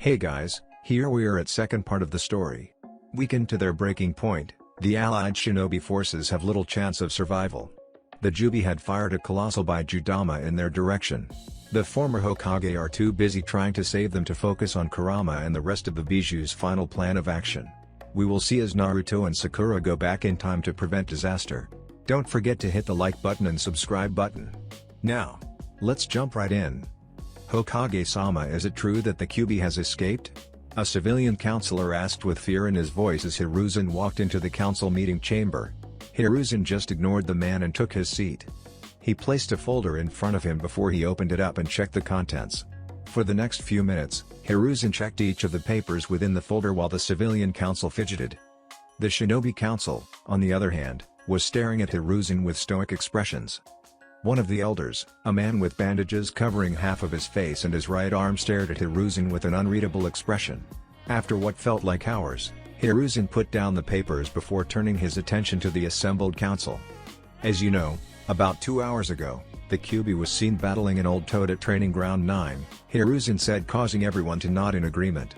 Hey guys, here we are at second part of the story. Weakened to their breaking point, the allied shinobi forces have little chance of survival. The Jubi had fired a colossal Baijudama in their direction. The former Hokage are too busy trying to save them to focus on Kurama and the rest of the Biju's final plan of action. We will see as Naruto and Sakura go back in time to prevent disaster. Don't forget to hit the like button and subscribe button. Now, let's jump right in. Hokage-sama, is it true that the Kyuubi has escaped? A civilian counselor asked with fear in his voice as Hiruzen walked into the council meeting chamber. Hiruzen just ignored the man and took his seat. He placed a folder in front of him before he opened it up and checked the contents. For the next few minutes, Hiruzen checked each of the papers within the folder while the civilian council fidgeted. The Shinobi Council, on the other hand, was staring at Hiruzen with stoic expressions. One of the elders, a man with bandages covering half of his face and his right arm, stared at Hiruzen with an unreadable expression. After what felt like hours, Hiruzen put down the papers before turning his attention to the assembled council. As you know, about 2 hours ago, the Kyuubi was seen battling an old toad at Training Ground 9, Hiruzen said, causing everyone to nod in agreement.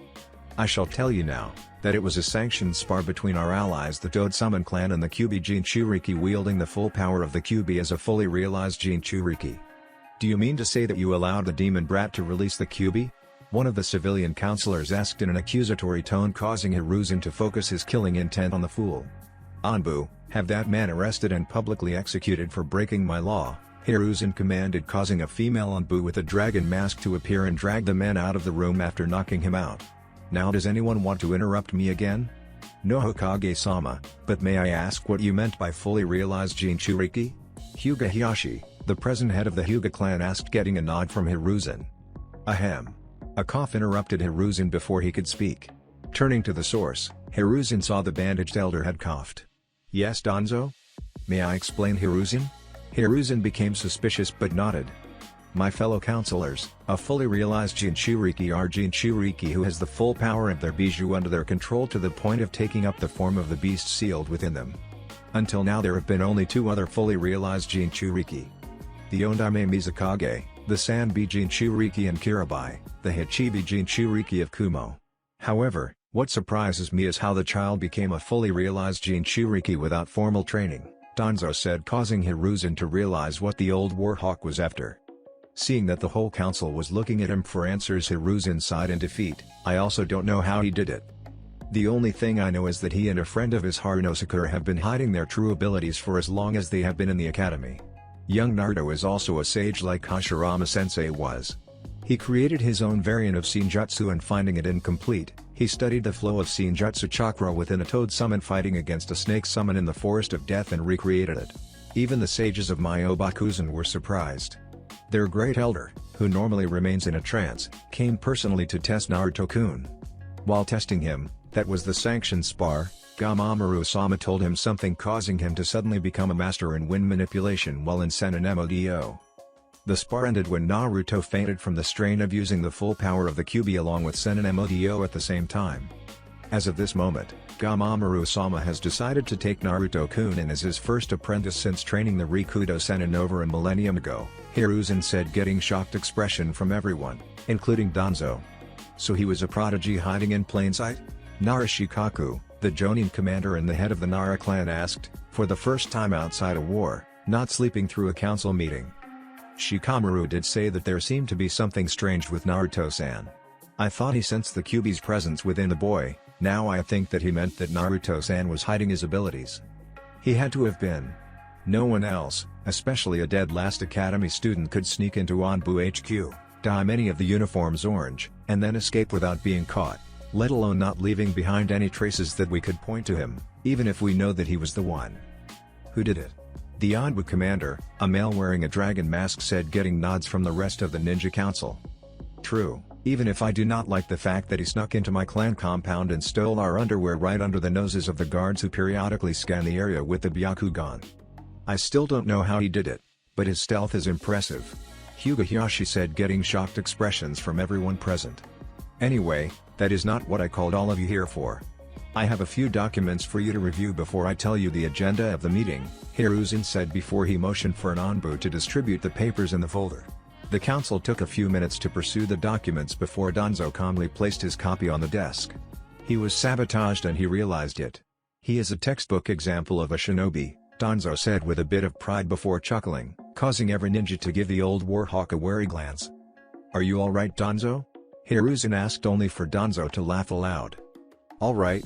I shall tell you now, that it was a sanctioned spar between our allies the Toad Summon clan and the Kyuubi Jinchuriki, wielding the full power of the Kyuubi as a fully realized Jinchuriki. Do you mean to say that you allowed the demon brat to release the Kyuubi? One of the civilian counselors asked in an accusatory tone, causing Hiruzen to focus his killing intent on the fool. Anbu, have that man arrested and publicly executed for breaking my law, Hiruzen commanded, causing a female Anbu with a dragon mask to appear and drag the man out of the room after knocking him out. Now does anyone want to interrupt me again? No, Hokage-sama, but may I ask what you meant by fully realized Jinchuriki? Hyuga Hiyashi, the present head of the Hyuga clan, asked, getting a nod from Hiruzen. Ahem. A cough interrupted Hiruzen before he could speak. Turning to the source, Hiruzen saw the bandaged elder had coughed. Yes, Danzo? May I explain, Hiruzen? Hiruzen became suspicious but nodded. My fellow counselors, a fully realized Jinchuriki are Jinchuriki who has the full power of their Biju under their control to the point of taking up the form of the beast sealed within them. Until now there have been only 2 other fully realized Jinchuriki. The Ondame Mizukage, the Sanbi Jinchuriki, and Kirabai, the Hachibi Jinchuriki of Kumo. However, what surprises me is how the child became a fully realized Jinchuriki without formal training, Danzo said, causing Hiruzen to realize what the old Warhawk was after. Seeing that the whole council was looking at him for answers, Hiruzen sighed in defeat. I also don't know how he did it. The only thing I know is that he and a friend of his, Haruno Sakura, have been hiding their true abilities for as long as they have been in the academy. Young Naruto is also a sage like Hashirama-sensei was. He created his own variant of Senjutsu, and finding it incomplete, he studied the flow of Senjutsu chakra within a toad summon fighting against a snake summon in the Forest of Death and recreated it. Even the sages of Myobakuzen were surprised. Their great elder, who normally remains in a trance, came personally to test Naruto-kun. While testing him, that was the sanctioned spar, Gamamaru-sama told him something, causing him to suddenly become a master in wind manipulation while in Senmodo. The spar ended when Naruto fainted from the strain of using the full power of the Kyuubi along with Senmodo at the same time. As of this moment, Gamamaru-sama has decided to take Naruto-kun in as his first apprentice since training the Rikudo Sennin over a millennium ago, Hiruzen said, getting shocked expression from everyone, including Danzo. So he was a prodigy hiding in plain sight? Narashikaku, the Jonin commander and the head of the Nara clan, asked, for the first time outside a war, not sleeping through a council meeting. Shikamaru did say that there seemed to be something strange with Naruto-san. I thought he sensed the Kyuubi's presence within the boy. Now I think that he meant that Naruto-san was hiding his abilities. He had to have been. No one else, especially a dead last academy student, could sneak into Anbu HQ, dye many of the uniforms orange, and then escape without being caught, let alone not leaving behind any traces that we could point to him, even if we know that he was the one. Who did it? The Anbu commander, a male wearing a dragon mask, said, getting nods from the rest of the ninja council. True. Even if I do not like the fact that he snuck into my clan compound and stole our underwear right under the noses of the guards who periodically scan the area with the Byakugan. I still don't know how he did it, but his stealth is impressive. Hyuga Hiyashi said, getting shocked expressions from everyone present. Anyway, that is not what I called all of you here for. I have a few documents for you to review before I tell you the agenda of the meeting, Hiruzen said before he motioned for an Anbu to distribute the papers in the folder. The council took a few minutes to pursue the documents before Danzo calmly placed his copy on the desk. He was sabotaged and he realized it. He is a textbook example of a shinobi, Danzo said with a bit of pride before chuckling, causing every ninja to give the old warhawk a wary glance. Are you alright, Danzo? Hiruzen asked, only for Danzo to laugh aloud. Alright,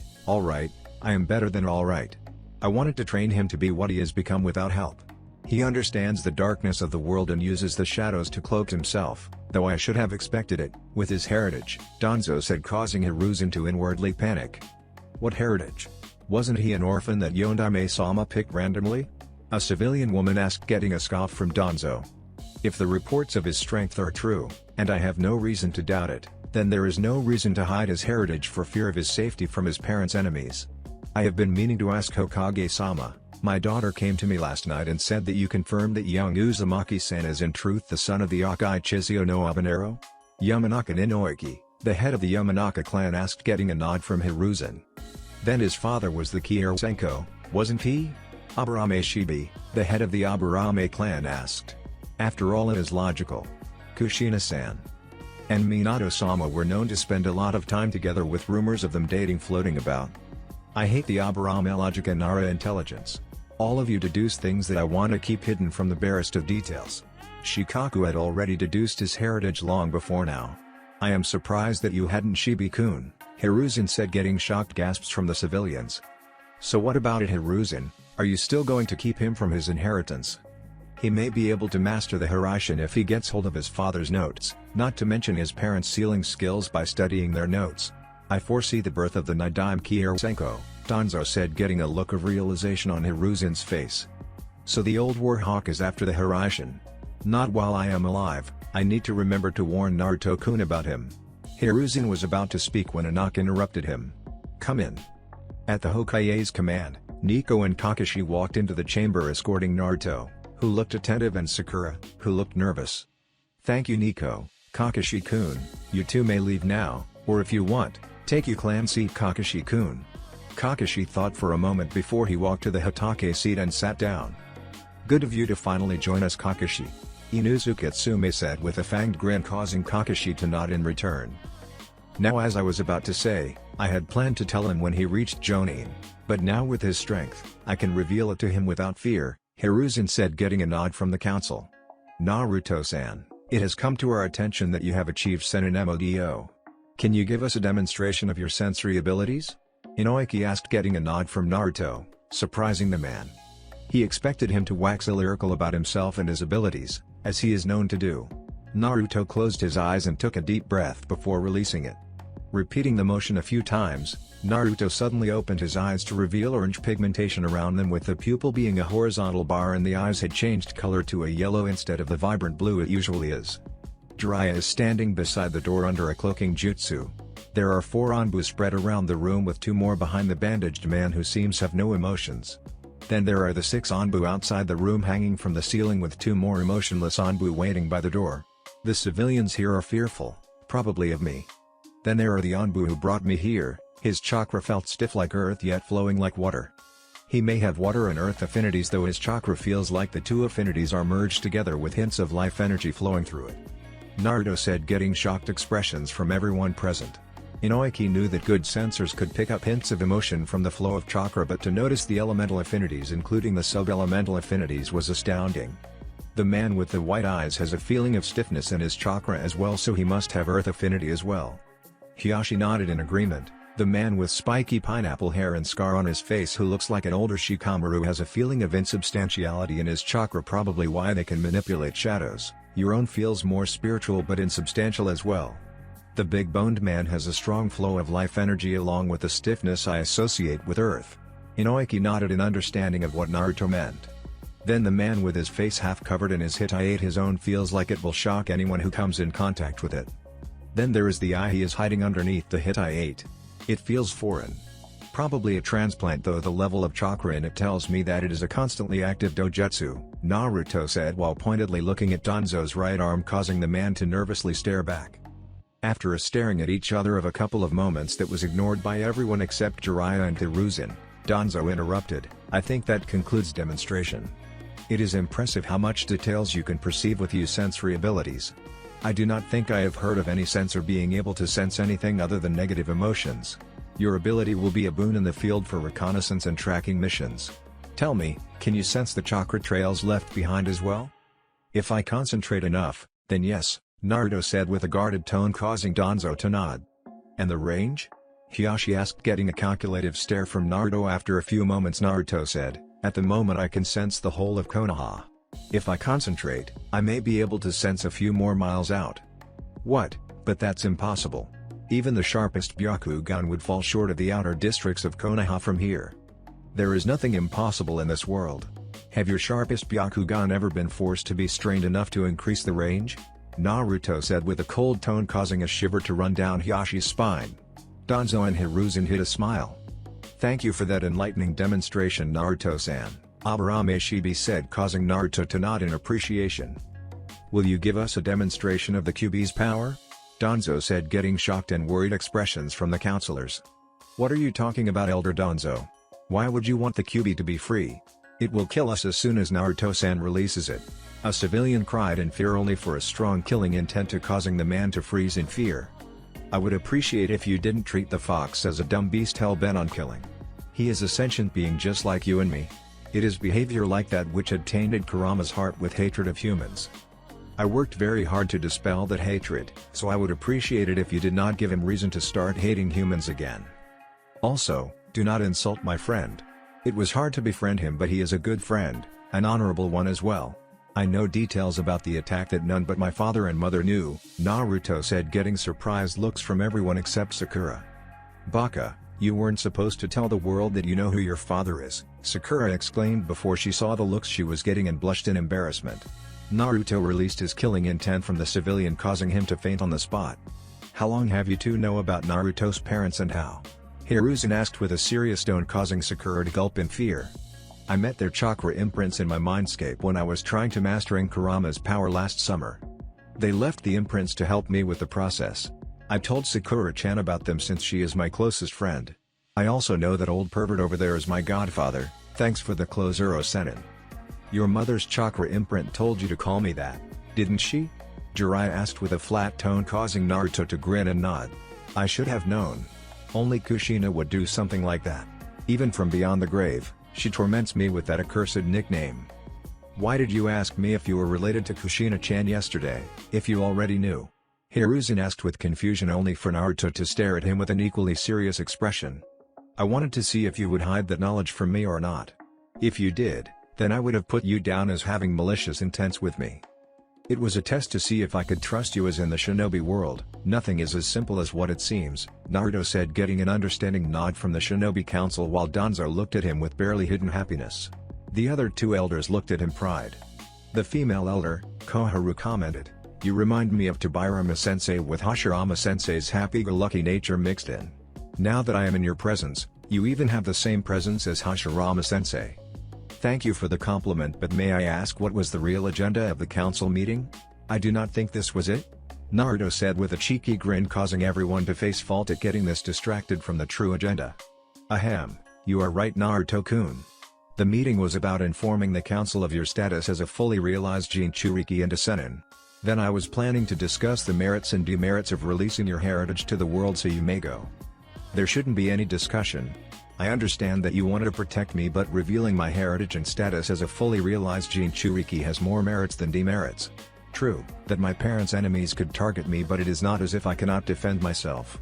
I am better than alright. I wanted to train him to be what he has become without help. He understands the darkness of the world and uses the shadows to cloak himself, though I should have expected it, with his heritage, Danzo said, causing Hiruzen to inwardly panic. What heritage? Wasn't he an orphan that Yondaime-sama picked randomly? A civilian woman asked, getting a scoff from Danzo. If the reports of his strength are true, and I have no reason to doubt it, then there is no reason to hide his heritage for fear of his safety from his parents' enemies. I have been meaning to ask Hokage-sama. My daughter came to me last night and said that you confirmed that young Uzumaki-san is in truth the son of the Hokage Chizuo no Habanero? Yamanaka Ninoiki, the head of the Yamanaka clan, asked, getting a nod from Hiruzen. Then his father was the Kiero Senko, wasn't he? Aburame Shibi, the head of the Aburame clan, asked. After all, it is logical. Kushina-san and Minato-sama were known to spend a lot of time together, with rumors of them dating floating about. I hate the Aburame logic and Nara intelligence. All of you deduce things that I want to keep hidden from the barest of details. Shikaku had already deduced his heritage long before now. I am surprised that you hadn't, Shibi-kun, Hiruzen said, getting shocked gasps from the civilians. So what about it, Hiruzen? Are you still going to keep him from his inheritance? He may be able to master the Hiraishin if he gets hold of his father's notes, not to mention his parents' sealing skills by studying their notes. I foresee the birth of the Nidaime Kiero Senko, Danzo said, getting a look of realization on Hiruzen's face. So the old warhawk is after the Hiraishin. Not while I am alive. I need to remember to warn Naruto-kun about him. Hiruzen was about to speak when a knock interrupted him. Come in. At the Hokage's command, Nico and Kakashi walked into the chamber escorting Naruto, who looked attentive, and Sakura, who looked nervous. Thank you, Nico. Kakashi-kun, you two may leave now, or if you want, take your clan seat, Kakashi-kun. Kakashi thought for a moment before he walked to the Hotake seat and sat down. Good of you to finally join us, Kakashi. Inuzuka Tsume said with a fanged grin, causing Kakashi to nod in return. Now, as I was about to say, I had planned to tell him when he reached Jonin, but now with his strength, I can reveal it to him without fear, Hiruzen said, getting a nod from the council. Naruto-san, it has come to our attention that you have achieved Senin Modo. Can you give us a demonstration of your sensory abilities? Inoiki asked, getting a nod from Naruto, surprising the man. He expected him to wax lyrical about himself and his abilities, as he is known to do. Naruto closed his eyes and took a deep breath before releasing it. Repeating the motion a few times, Naruto suddenly opened his eyes to reveal orange pigmentation around them, with the pupil being a horizontal bar and the eyes had changed color to a yellow instead of the vibrant blue it usually is. Jiraiya is standing beside the door under a cloaking jutsu. There are 4 Anbu spread around the room, with 2 more behind the bandaged man who seems to have no emotions. Then there are the 6 Anbu outside the room hanging from the ceiling, with 2 more emotionless Anbu waiting by the door. The civilians here are fearful, probably of me. Then there are the Anbu who brought me here. His chakra felt stiff like earth yet flowing like water. He may have water and earth affinities, though his chakra feels like the 2 affinities are merged together with hints of life energy flowing through it. Naruto said, getting shocked expressions from everyone present. Inoiki knew that good sensors could pick up hints of emotion from the flow of chakra, but to notice the elemental affinities, including the sub-elemental affinities, was astounding. The man with the white eyes has a feeling of stiffness in his chakra as well, so he must have earth affinity as well. Hiyashi nodded in agreement. The man with spiky pineapple hair and scar on his face, who looks like an older Shikamaru, has a feeling of insubstantiality in his chakra, probably why they can manipulate shadows. Your own feels more spiritual but insubstantial as well. The big-boned man has a strong flow of life energy along with the stiffness I associate with earth. Inoiki nodded in understanding of what Naruto meant. Then the man with his face half covered in his Hittite his own feels like it will shock anyone who comes in contact with it. Then there is the eye he is hiding underneath the Hittite. It feels foreign. Probably a transplant, though the level of chakra in it tells me that it is a constantly active dojutsu, Naruto said while pointedly looking at Danzo's right arm, causing the man to nervously stare back. After a staring at each other of a couple of moments that was ignored by everyone except Jiraiya and Hiruzen, Danzo interrupted, I think that concludes demonstration. It is impressive how much details you can perceive with your sensory abilities. I do not think I have heard of any sensor being able to sense anything other than negative emotions. Your ability will be a boon in the field for reconnaissance and tracking missions. Tell me, can you sense the chakra trails left behind as well? If I concentrate enough, then yes, Naruto said with a guarded tone, causing Danzo to nod. And the range? Hiyashi asked, getting a calculative stare from Naruto. After a few moments, Naruto said, at the moment I can sense the whole of Konoha. If I concentrate, I may be able to sense a few more miles out. What? But that's impossible. Even the sharpest Byakugan would fall short of the outer districts of Konoha from here. There is nothing impossible in this world. Have your sharpest Byakugan ever been forced to be strained enough to increase the range? Naruto said with a cold tone, causing a shiver to run down Hiyashi's spine. Danzo and Hiruzen hid a smile. Thank you for that enlightening demonstration, Naruto-san, Aburame Shibi said, causing Naruto to nod in appreciation. Will you give us a demonstration of the Kyuubi's power? Danzo said, getting shocked and worried expressions from the counselors. What are you talking about, Elder Danzo? Why would you want the Kyuubi to be free? It will kill us as soon as Naruto-san releases it. A civilian cried in fear, only for a strong killing intent to causing the man to freeze in fear. I would appreciate if you didn't treat the fox as a dumb beast hell-bent on killing. He is a sentient being just like you and me. It is behavior like that which had tainted Kurama's heart with hatred of humans. I worked very hard to dispel that hatred, so I would appreciate it if you did not give him reason to start hating humans again. Also, do not insult my friend. It was hard to befriend him, but he is a good friend, an honorable one as well. I know details about the attack that none but my father and mother knew, Naruto said, getting surprised looks from everyone except Sakura. Baka, you weren't supposed to tell the world that you know who your father is, Sakura exclaimed before she saw the looks she was getting and blushed in embarrassment. Naruto released his killing intent from the civilian, causing him to faint on the spot. How long have you two know about Naruto's parents and how? Hiruzen asked with a serious tone, causing Sakura to gulp in fear. I met their chakra imprints in my mindscape when I was trying to mastering Kurama's power last summer. They left the imprints to help me with the process. I told Sakura-chan about them since she is my closest friend. I also know that old pervert over there is my godfather, thanks for the close Uro-senin. Your mother's chakra imprint told you to call me that, didn't she? Jiraiya asked with a flat tone, causing Naruto to grin and nod. I should have known. Only Kushina would do something like that. Even from beyond the grave, she torments me with that accursed nickname. Why did you ask me if you were related to Kushina-chan yesterday, if you already knew? Hiruzen asked with confusion, only for Naruto to stare at him with an equally serious expression. I wanted to see if you would hide that knowledge from me or not. If you did, then I would have put you down as having malicious intents with me. It was a test to see if I could trust you, as in the shinobi world, nothing is as simple as what it seems, Naruto said, getting an understanding nod from the shinobi council, while Danzo looked at him with barely hidden happiness. The other two elders looked at him pride. The female elder, Koharu, commented, you remind me of Tobirama-sensei with Hashirama-sensei's happy-go-lucky nature mixed in. Now that I am in your presence, you even have the same presence as Hashirama-sensei. Thank you for the compliment, but may I ask what was the real agenda of the council meeting? I do not think this was it. Naruto said with a cheeky grin, causing everyone to face fault at getting this distracted from the true agenda. Ahem, you are right, Naruto-kun. The meeting was about informing the council of your status as a fully realized Jinchuriki and a Sennin. Then I was planning to discuss the merits and demerits of releasing your heritage to the world, so you may go. There shouldn't be any discussion. I understand that you wanted to protect me, but revealing my heritage and status as a fully realized Jinchuriki has more merits than demerits. True, that my parents' enemies could target me, but it is not as if I cannot defend myself.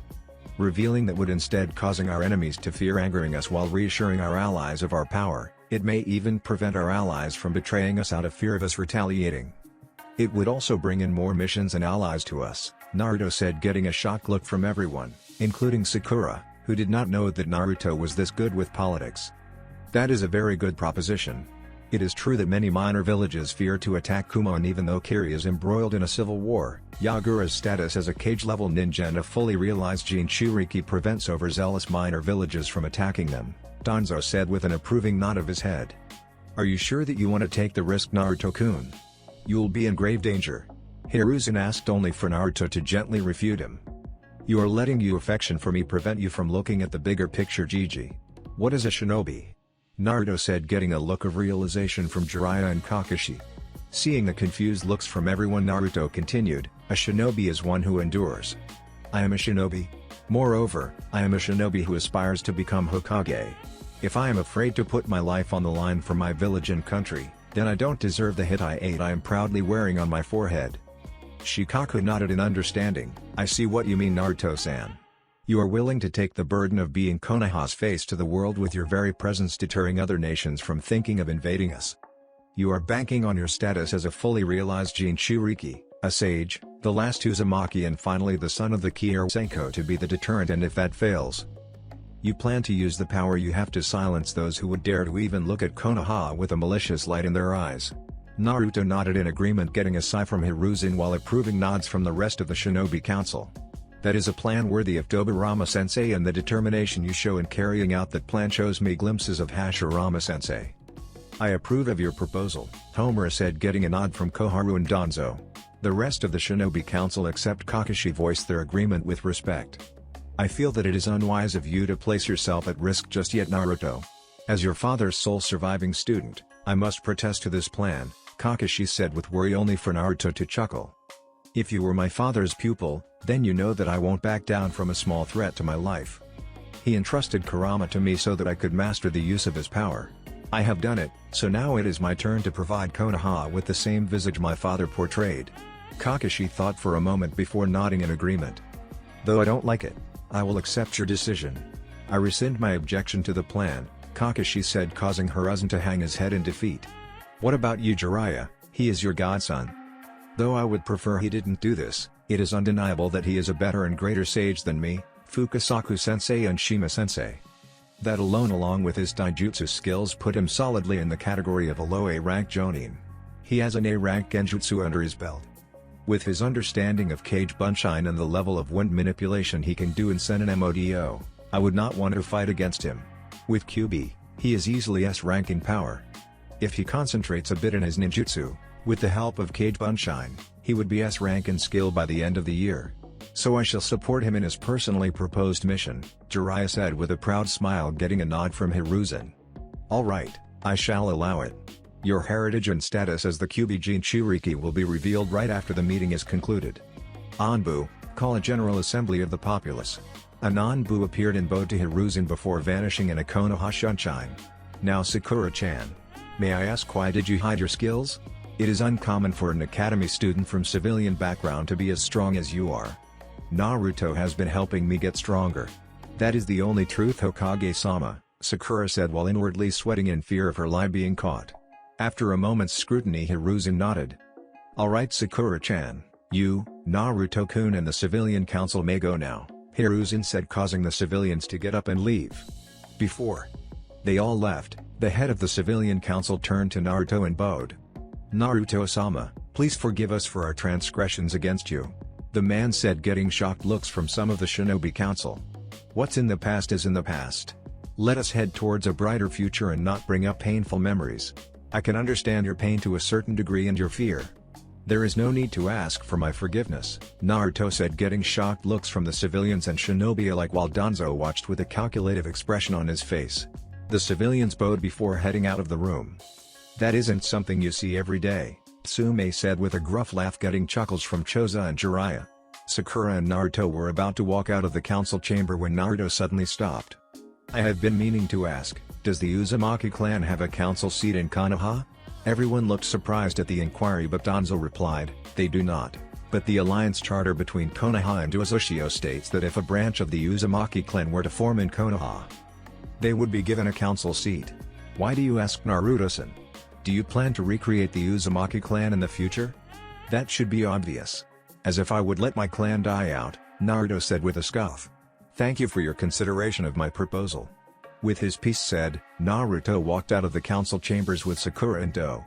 Revealing that would instead causing our enemies to fear, angering us while reassuring our allies of our power. It may even prevent our allies from betraying us out of fear of us retaliating. It would also bring in more missions and allies to us, Naruto said, getting a shocked look from everyone, including Sakura, who did not know that Naruto was this good with politics. That is a very good proposition. It is true that many minor villages fear to attack Kumon, even though Kiri is embroiled in a civil war. Yagura's status as a cage-level ninja and a fully realized Jinchuriki prevents overzealous minor villages from attacking them, Danzo said with an approving nod of his head. Are you sure that you want to take the risk, Naruto-kun? You'll be in grave danger. Hiruzen asked, only for Naruto to gently refute him. You are letting your affection for me prevent you from looking at the bigger picture, Gigi. What is a shinobi? Naruto said, getting a look of realization from Jiraiya and Kakashi. Seeing the confused looks from everyone, Naruto continued, "A shinobi is one who endures. I am a shinobi. Moreover, I am a shinobi who aspires to become Hokage. If I am afraid to put my life on the line for my village and country, then I don't deserve the Hitai I am proudly wearing on my forehead." Shikaku nodded in understanding. "I see what you mean, Naruto-san. You are willing to take the burden of being Konoha's face to the world with your very presence deterring other nations from thinking of invading us. You are banking on your status as a fully realized Jinchuriki, a sage, the last Uzumaki and finally the son of the Kyoto Senko to be the deterrent, and if that fails, you plan to use the power you have to silence those who would dare to even look at Konoha with a malicious light in their eyes." Naruto nodded in agreement, getting a sigh from Hiruzen while approving nods from the rest of the Shinobi Council. "That is a plan worthy of Tobirama-sensei, and the determination you show in carrying out that plan shows me glimpses of Hashirama-sensei. I approve of your proposal," Homura said, getting a nod from Koharu and Danzo. The rest of the Shinobi Council except Kakashi voiced their agreement with respect. "I feel that it is unwise of you to place yourself at risk just yet, Naruto. As your father's sole surviving student, I must protest to this plan," Kakashi said with worry only for Naruto to chuckle. "If you were my father's pupil, then you know that I won't back down from a small threat to my life. He entrusted Kurama to me so that I could master the use of his power. I have done it, so now it is my turn to provide Konoha with the same visage my father portrayed." Kakashi thought for a moment before nodding in agreement. "Though I don't like it, I will accept your decision. I rescind my objection to the plan," Kakashi said, causing Hiruzen to hang his head in defeat. "What about you, Jiraiya? He is your godson. Though I would prefer he didn't do this, it is undeniable that he is a better and greater sage than me, Fukasaku-sensei and Shima-sensei. That alone along with his taijutsu skills put him solidly in the category of a low A-rank jonin. He has an A-rank genjutsu under his belt. With his understanding of Kage Bunshin and the level of wind manipulation he can do in Senin Modo, I would not want to fight against him. With QB, he is easily S-rank in power. If he concentrates a bit in his ninjutsu, with the help of Kage Bunshin, he would be S-rank in skill by the end of the year. So I shall support him in his personally proposed mission," Jiraiya said with a proud smile, getting a nod from Hiruzen. "All right, I shall allow it. Your heritage and status as the Kyuubi Jinchuriki will be revealed right after the meeting is concluded. Anbu, call a general assembly of the populace." An Anbu appeared and bowed to Hiruzen before vanishing in a Konoha sunshine. "Now Sakura-chan. May I ask, why did you hide your skills? It is uncommon for an academy student from civilian background to be as strong as you are." "Naruto has been helping me get stronger. That is the only truth, Hokage-sama," Sakura said while inwardly sweating in fear of her lie being caught. After a moment's scrutiny, Hiruzen nodded. "Alright, Sakura-chan, you, Naruto-kun and the civilian council may go now," Hiruzen said, causing the civilians to get up and leave. Before they all left, the head of the civilian council turned to Naruto and bowed. "Naruto-sama, please forgive us for our transgressions against you," the man said, getting shocked looks from some of the Shinobi Council. "What's in the past is in the past. Let us head towards a brighter future and not bring up painful memories. I can understand your pain to a certain degree and your fear. There is no need to ask for my forgiveness," Naruto said, getting shocked looks from the civilians and Shinobi alike while Danzo watched with a calculative expression on his face. The civilians bowed before heading out of the room. "That isn't something you see every day," Tsume said with a gruff laugh, getting chuckles from Choza and Jiraiya. Sakura and Naruto were about to walk out of the council chamber when Naruto suddenly stopped. "I have been meaning to ask, does the Uzumaki clan have a council seat in Konoha?" Everyone looked surprised at the inquiry, but Danzo replied, "They do not, but the alliance charter between Konoha and Uzushio states that if a branch of the Uzumaki clan were to form in Konoha, they would be given a council seat. Why do you ask, Naruto-san? Do you plan to recreate the Uzumaki clan in the future? That should be obvious." "As if I would let my clan die out," Naruto said with a scoff. "Thank you for your consideration of my proposal." With his piece said, Naruto walked out of the council chambers with Sakura and Do.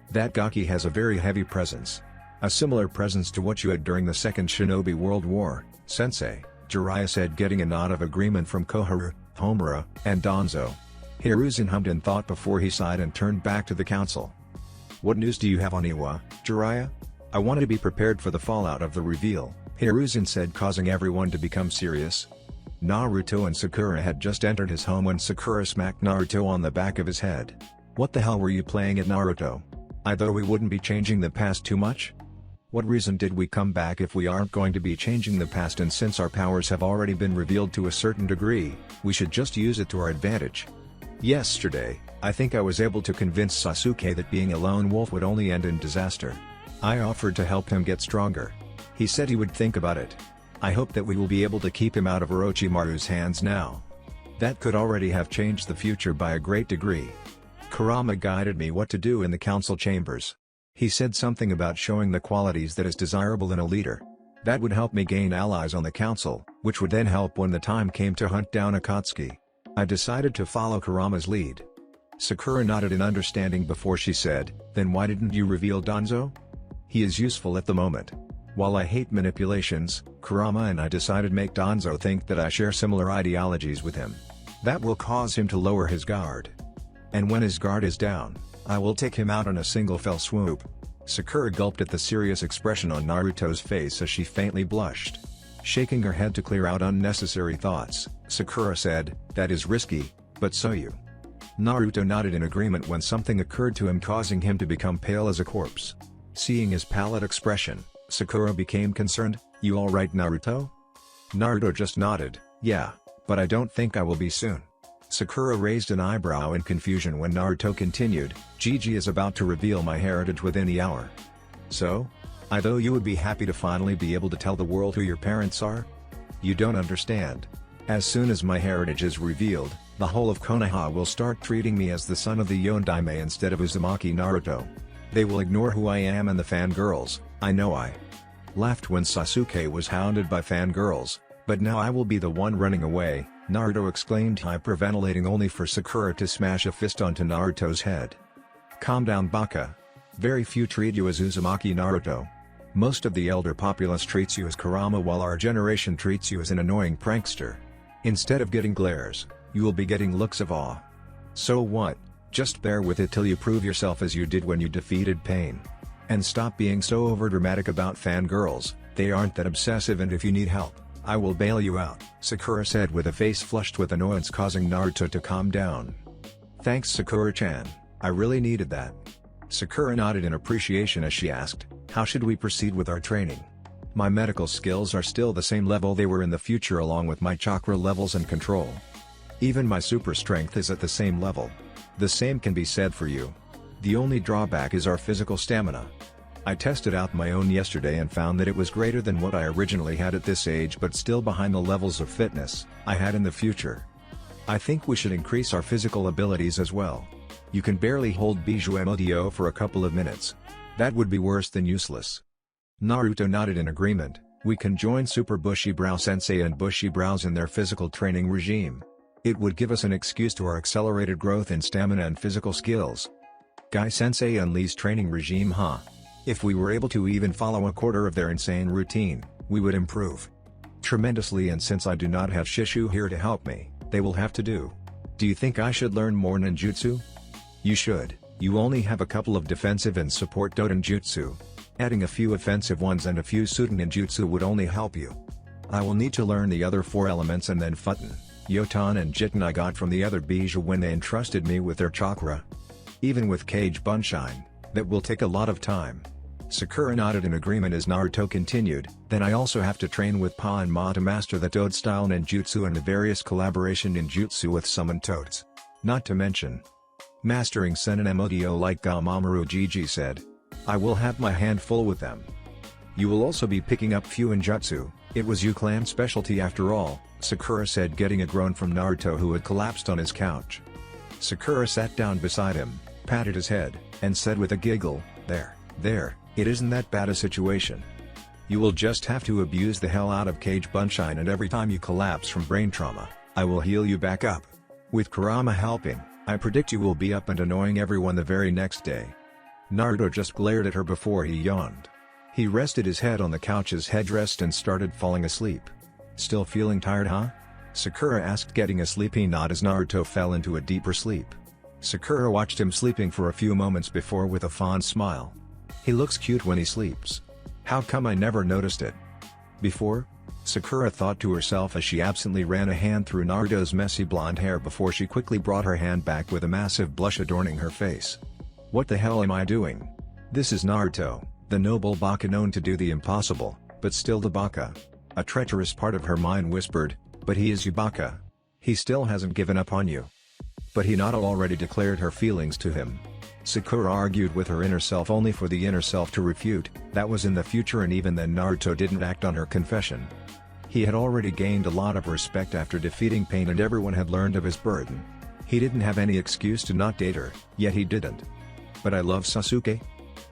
"That Gaki has a very heavy presence. A similar presence to what you had during the Second Shinobi World War, Sensei," Jiraiya said, getting a nod of agreement from Koharu, Homura, and Danzo. Hiruzen hummed in thought before he sighed and turned back to the council. "What news do you have on Iwa, Jiraiya? I wanted to be prepared for the fallout of the reveal," Hiruzen said, causing everyone to become serious. Naruto and Sakura had just entered his home when Sakura smacked Naruto on the back of his head. "What the hell were you playing at, Naruto? I thought we wouldn't be changing the past too much? What reason did we come back if we aren't going to be changing the past, and since our powers have already been revealed to a certain degree, we should just use it to our advantage." "Yesterday, I think I was able to convince Sasuke that being a lone wolf would only end in disaster. I offered to help him get stronger. He said he would think about it. I hope that we will be able to keep him out of Orochimaru's hands now. That could already have changed the future by a great degree. Kurama guided me what to do in the council chambers. He said something about showing the qualities that is desirable in a leader. That would help me gain allies on the council, which would then help when the time came to hunt down Akatsuki. I decided to follow Kurama's lead." Sakura nodded in understanding before she said, "Then why didn't you reveal Danzo? He is useful at the moment. While I hate manipulations, Kurama and I decided make Danzo think that I share similar ideologies with him. That will cause him to lower his guard. And when his guard is down, I will take him out on a single fell swoop." Sakura gulped at the serious expression on Naruto's face as she faintly blushed. Shaking her head to clear out unnecessary thoughts, Sakura said, "That is risky, but so you." Naruto nodded in agreement when something occurred to him, causing him to become pale as a corpse. Seeing his pallid expression, Sakura became concerned. "You alright, Naruto?" Naruto just nodded, "Yeah, but I don't think I will be soon." Sakura raised an eyebrow in confusion when Naruto continued, "Gigi is about to reveal my heritage within the hour. So? I thought you would be happy to finally be able to tell the world who your parents are? You don't understand. As soon as my heritage is revealed, the whole of Konoha will start treating me as the son of the Yondaime instead of Uzumaki Naruto. They will ignore who I am and the fangirls. I know I laughed when Sasuke was hounded by fangirls, but now I will be the one running away," Naruto exclaimed, hyperventilating only for Sakura to smash a fist onto Naruto's head. "Calm down, Baka. Very few treat you as Uzumaki Naruto. Most of the elder populace treats you as Kurama, while our generation treats you as an annoying prankster. Instead of getting glares, you will be getting looks of awe. So what? Just bear with it till you prove yourself as you did when you defeated Pain. And stop being so overdramatic about fangirls. They aren't that obsessive, and if you need help, I will bail you out," Sakura said with a face flushed with annoyance, causing Naruto to calm down. "Thanks, Sakura-chan, I really needed that." Sakura nodded in appreciation as she asked, "How should we proceed with our training? My medical skills are still the same level they were in the future, along with my chakra levels and control. Even my super strength is at the same level. The same can be said for you. The only drawback is our physical stamina. I tested out my own yesterday and found that it was greater than what I originally had at this age, but still behind the levels of fitness I had in the future. I think we should increase our physical abilities as well. You can barely hold Bijou Modio for a couple of minutes. That would be worse than useless." Naruto nodded in agreement. "We can join Super Bushibraw Sensei and Bushibraws in their physical training regime. It would give us an excuse to our accelerated growth in stamina and physical skills. Guy Sensei and Lee's training regime, huh? If we were able to even follow a quarter of their insane routine, we would improve tremendously, and since I do not have Shishu here to help me, they will have to do. Do you think I should learn more ninjutsu?" "You should. You only have a couple of defensive and support dodenjutsu. Adding a few offensive ones and a few Suden ninjutsu would only help you. I will need to learn the other 4 elements and then Futon, Yotan and Jiten I got from the other Bijou when they entrusted me with their chakra. Even with Kage Bunshine, that will take a lot of time." Sakura nodded in agreement as Naruto continued, "Then I also have to train with Pa and Ma to master the Toad-style ninjutsu and the various collaboration ninjutsu with summoned toads. Not to mention mastering Senin Modio like Gamamaru," Gigi said. "I will have my hand full with them." "You will also be picking up Fuinjutsu, it was U-clan's specialty after all," Sakura said, getting a groan from Naruto, who had collapsed on his couch. Sakura sat down beside him, patted his head, and said with a giggle, There, it isn't that bad a situation. You will just have to abuse the hell out of Kage Bunshine, and every time you collapse from brain trauma, I will heal you back up. With Kurama helping, I predict you will be up and annoying everyone the very next day." Naruto just glared at her before he yawned. He rested his head on the couch's headrest and started falling asleep. "Still feeling tired, huh?" Sakura asked, getting a sleepy nod as Naruto fell into a deeper sleep. Sakura watched him sleeping for a few moments before with a fond smile. "He looks cute when he sleeps. How come I never noticed it before?" Sakura thought to herself as she absently ran a hand through Naruto's messy blonde hair before she quickly brought her hand back with a massive blush adorning her face. What the hell am I doing? This is Naruto, the noble baka known to do the impossible, but still the baka. A treacherous part of her mind whispered, but he is Yubaka. He still hasn't given up on you. But he not already declared her feelings to him. Sakura argued with her inner self only for the inner self to refute, that was in the future, and even then Naruto didn't act on her confession. He had already gained a lot of respect after defeating Pain and everyone had learned of his burden. He didn't have any excuse to not date her, yet he didn't. But I love Sasuke?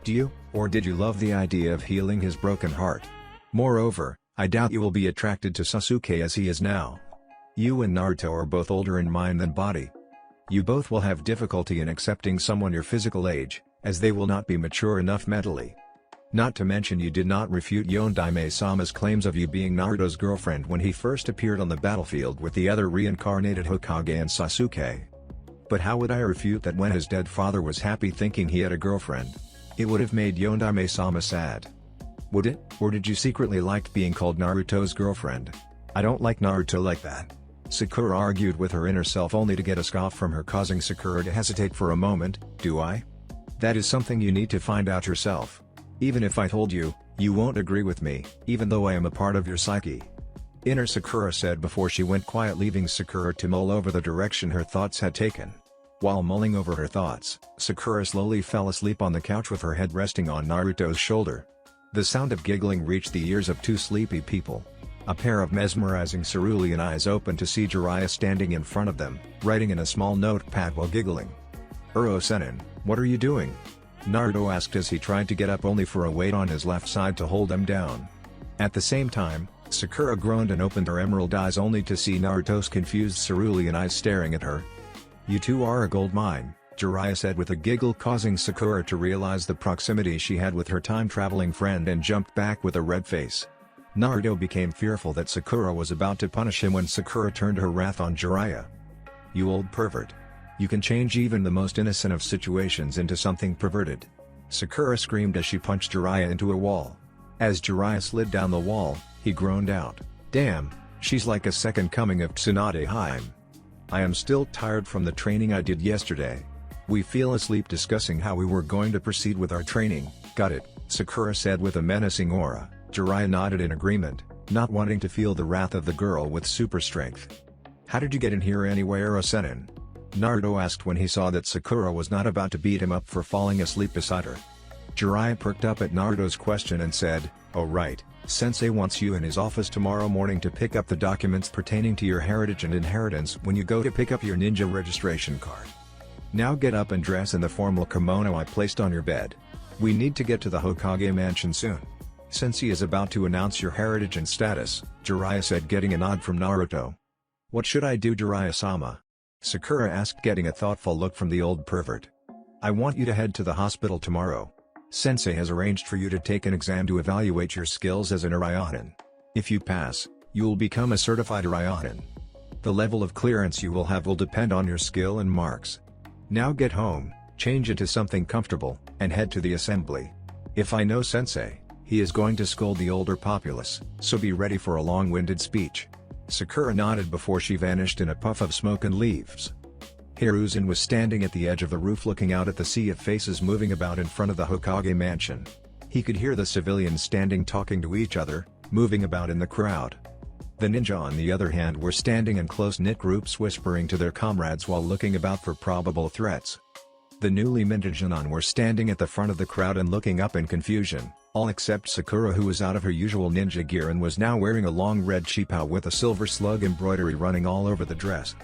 Do you, or did you love the idea of healing his broken heart? Moreover, I doubt you will be attracted to Sasuke as he is now. You and Naruto are both older in mind than body. You both will have difficulty in accepting someone your physical age, as they will not be mature enough mentally. Not to mention you did not refute Yondaime-sama's claims of you being Naruto's girlfriend when he first appeared on the battlefield with the other reincarnated Hokage and Sasuke. But how would I refute that when his dead father was happy thinking he had a girlfriend? It would have made Yondaime-sama sad. Would it, or did you secretly like being called Naruto's girlfriend? I don't like Naruto like that. Sakura argued with her inner self only to get a scoff from her, causing Sakura to hesitate for a moment. Do I? That is something you need to find out yourself. Even if I told you, you won't agree with me, even though I am a part of your psyche. Inner Sakura said before she went quiet, leaving Sakura to mull over the direction her thoughts had taken. While mulling over her thoughts, Sakura slowly fell asleep on the couch with her head resting on Naruto's shoulder. The sound of giggling reached the ears of two sleepy people. A pair of mesmerizing cerulean eyes opened to see Jiraiya standing in front of them, writing in a small notepad while giggling. "Uro-senin, what are you doing?" Naruto asked as he tried to get up only for a weight on his left side to hold him down. At the same time, Sakura groaned and opened her emerald eyes only to see Naruto's confused cerulean eyes staring at her. "You two are a gold mine," Jiraiya said with a giggle, causing Sakura to realize the proximity she had with her time-traveling friend and jumped back with a red face. Naruto became fearful that Sakura was about to punish him when Sakura turned her wrath on Jiraiya. "You old pervert. You can change even the most innocent of situations into something perverted." Sakura screamed as she punched Jiraiya into a wall. As Jiraiya slid down the wall, he groaned out, "Damn, she's like a second coming of Tsunade Haim. I am still tired from the training I did yesterday." "We fell asleep discussing how we were going to proceed with our training, got it," Sakura said with a menacing aura. Jiraiya nodded in agreement, not wanting to feel the wrath of the girl with super strength. "How did you get in here anyway, Uro-senin?" Naruto asked when he saw that Sakura was not about to beat him up for falling asleep beside her. Jiraiya perked up at Naruto's question and said, "Oh right, Sensei wants you in his office tomorrow morning to pick up the documents pertaining to your heritage and inheritance when you go to pick up your ninja registration card. Now get up and dress in the formal kimono I placed on your bed. We need to get to the Hokage mansion soon. Sensei is about to announce your heritage and status," Jiraiya said, getting a nod from Naruto. "What should I do, Jiraiya-sama?" Sakura asked, getting a thoughtful look from the old pervert. "I want you to head to the hospital tomorrow. Sensei has arranged for you to take an exam to evaluate your skills as an Urionin. If you pass, you will become a certified Urionin. The level of clearance you will have will depend on your skill and marks. Now get home, change into something comfortable, and head to the assembly. If I know Sensei, he is going to scold the older populace, so be ready for a long-winded speech." Sakura nodded before she vanished in a puff of smoke and leaves. Hiruzen was standing at the edge of the roof looking out at the sea of faces moving about in front of the Hokage mansion. He could hear the civilians standing talking to each other, moving about in the crowd. The ninja on the other hand were standing in close-knit groups whispering to their comrades while looking about for probable threats. The newly minted Jonin were standing at the front of the crowd and looking up in confusion, all except Sakura, who was out of her usual ninja gear and was now wearing a long red chipao with a silver slug embroidery running all over the dress.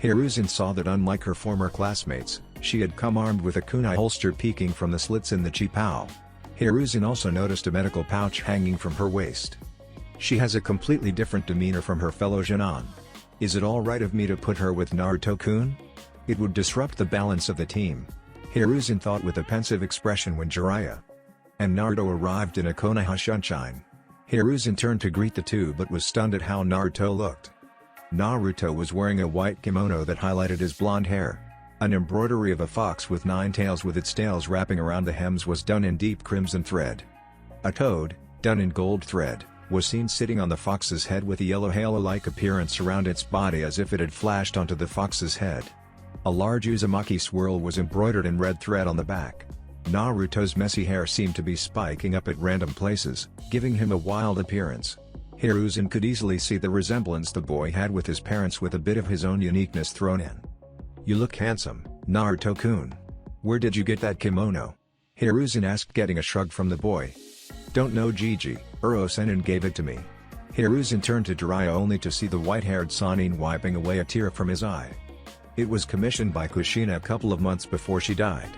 Hiruzen saw that unlike her former classmates, she had come armed with a kunai holster peeking from the slits in the chipao. Hiruzen also noticed a medical pouch hanging from her waist. She has a completely different demeanor from her fellow Jonin. Is it alright of me to put her with Naruto-kun? It would disrupt the balance of the team, Hiruzen thought with a pensive expression when Jiraiya and Naruto arrived in a Konoha sunshine. Hiruzen turned to greet the two but was stunned at how Naruto looked. Naruto was wearing a white kimono that highlighted his blonde hair. An embroidery of a fox with 9 tails with its tails wrapping around the hems was done in deep crimson thread. A toad, done in gold thread, was seen sitting on the fox's head with a yellow halo-like appearance around its body as if it had flashed onto the fox's head. A large Uzumaki swirl was embroidered in red thread on the back. Naruto's messy hair seemed to be spiking up at random places, giving him a wild appearance. Hiruzen could easily see the resemblance the boy had with his parents with a bit of his own uniqueness thrown in. "You look handsome, Naruto-kun. Where did you get that kimono?" Hiruzen asked, getting a shrug from the boy. "Don't know, Gigi, Uro-sennin gave it to me." Hiruzen turned to Jiraiya only to see the white-haired Sannin wiping away a tear from his eye. "It was commissioned by Kushina a couple of months before she died.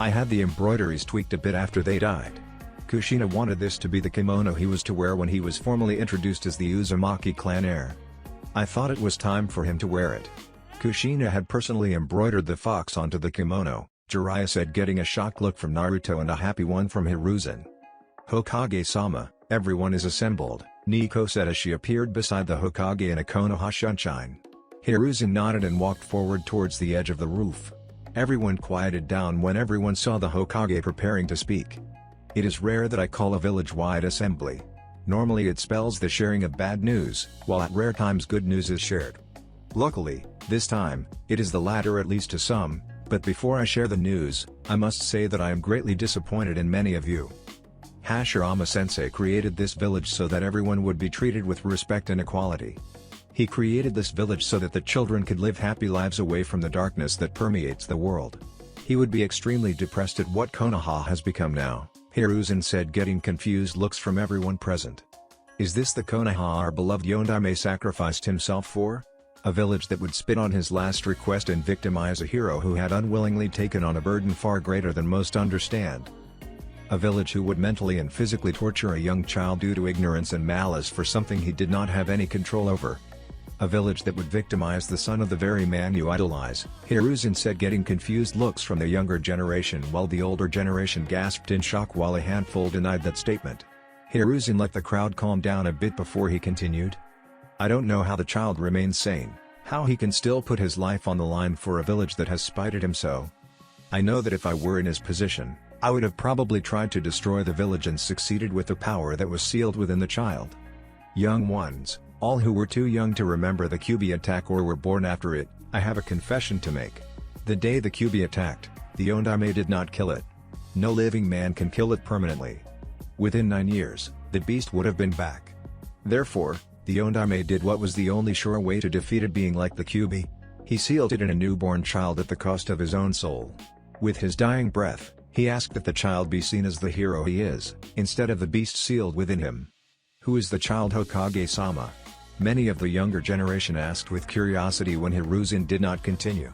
I had the embroideries tweaked a bit after they died. Kushina wanted this to be the kimono he was to wear when he was formally introduced as the Uzumaki clan heir. I thought it was time for him to wear it." Kushina had personally embroidered the fox onto the kimono, Jiraiya said, getting a shocked look from Naruto and a happy one from Hiruzen. "Hokage-sama, everyone is assembled," Nico said as she appeared beside the Hokage in a Konoha sunshine. Hiruzen nodded and walked forward towards the edge of the roof. Everyone quieted down when everyone saw the Hokage preparing to speak. "It is rare that I call a village-wide assembly. Normally it spells the sharing of bad news, while at rare times good news is shared. Luckily, this time, it is the latter, at least to some, but before I share the news, I must say that I am greatly disappointed in many of you. Hashirama-sensei created this village so that everyone would be treated with respect and equality. He created this village so that the children could live happy lives away from the darkness that permeates the world. He would be extremely depressed at what Konoha has become now," Hiruzen said, getting confused looks from everyone present. "Is this the Konoha our beloved Yondaime sacrificed himself for? A village that would spit on his last request and victimize a hero who had unwillingly taken on a burden far greater than most understand? A village who would mentally and physically torture a young child due to ignorance and malice for something he did not have any control over? A village that would victimize the son of the very man you idolize," Hiruzen said, getting confused looks from the younger generation while the older generation gasped in shock while a handful denied that statement. Hiruzen let the crowd calm down a bit before he continued. "I don't know how the child remains sane, how he can still put his life on the line for a village that has spited him so. I know that if I were in his position, I would have probably tried to destroy the village and succeeded with the power that was sealed within the child. Young ones, all who were too young to remember the Kyuubi attack or were born after it, I have a confession to make. The day the Kyuubi attacked, the Yondaime did not kill it. No living man can kill it permanently. Within 9 years, the beast would have been back. Therefore, the Yondaime did what was the only sure way to defeat it, being like the Kyuubi. He sealed it in a newborn child at the cost of his own soul. With his dying breath, he asked that the child be seen as the hero he is, instead of the beast sealed within him." "Who is the child, Hokage-sama?" many of the younger generation asked with curiosity when Hiruzen did not continue.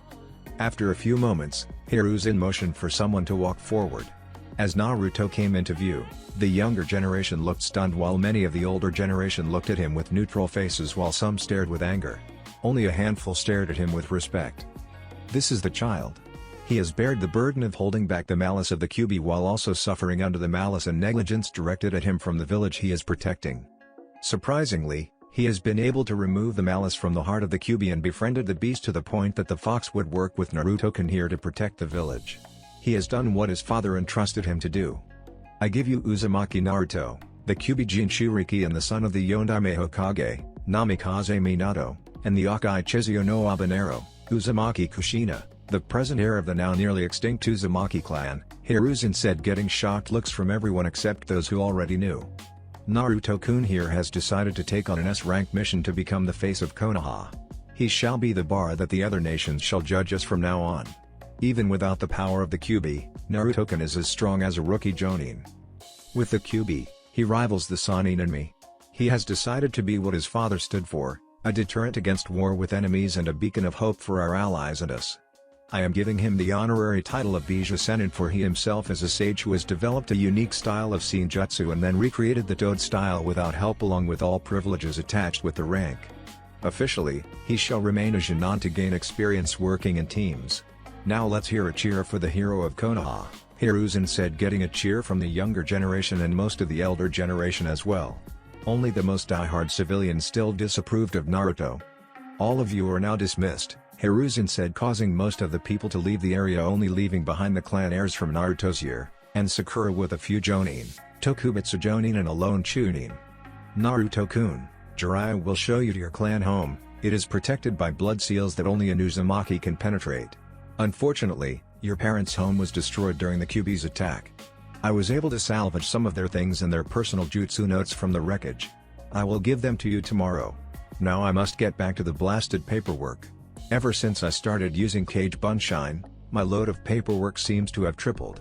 After a few moments, Hiruzen motioned for someone to walk forward. As Naruto came into view, the younger generation looked stunned while many of the older generation looked at him with neutral faces while some stared with anger. Only a handful stared at him with respect. "This is the child. He has bared the burden of holding back the malice of the Kyuubi while also suffering under the malice and negligence directed at him from the village he is protecting. Surprisingly, he has been able to remove the malice from the heart of the Kyuubi and befriended the beast to the point that the fox would work with Naruto-kun here to protect the village. He has done what his father entrusted him to do. I give you Uzumaki Naruto, the Kyuubi Jinchuriki and the son of the Yondaime Hokage, Namikaze Minato, and the Akai Chizuyo no Habanero, Uzumaki Kushina, the present heir of the now nearly extinct Uzumaki clan," Hiruzen said, getting shocked looks from everyone except those who already knew. "Naruto-kun here has decided to take on an S-rank mission to become the face of Konoha. He shall be the bar that the other nations shall judge us from now on. Even without the power of the Kyuubi, Naruto-kun is as strong as a rookie Jonin. With the Kyuubi, he rivals the Sannin in me. He has decided to be what his father stood for, a deterrent against war with enemies and a beacon of hope for our allies and us. I am giving him the honorary title of Bijou-sennin, for he himself is a sage who has developed a unique style of Senjutsu and then recreated the Toad style without help, along with all privileges attached with the rank. Officially, he shall remain a Jonin to gain experience working in teams. Now let's hear a cheer for the hero of Konoha," Hiruzen said, getting a cheer from the younger generation and most of the elder generation as well. Only the most diehard civilians still disapproved of Naruto. "All of you are now dismissed," Hiruzen said, causing most of the people to leave the area, only leaving behind the clan heirs from Naruto's year, and Sakura with a few Jonin, Tokubetsu Jonin and a lone Chunin. Naruto-kun, Jiraiya will show you to your clan home. It is protected by blood seals that only an Uzumaki can penetrate. Unfortunately, your parents' home was destroyed during the Kyuubi's attack. I was able to salvage some of their things and their personal jutsu notes from the wreckage. I will give them to you tomorrow. Now I must get back to the blasted paperwork. Ever since I started using Kage Bunshine, my load of paperwork seems to have tripled.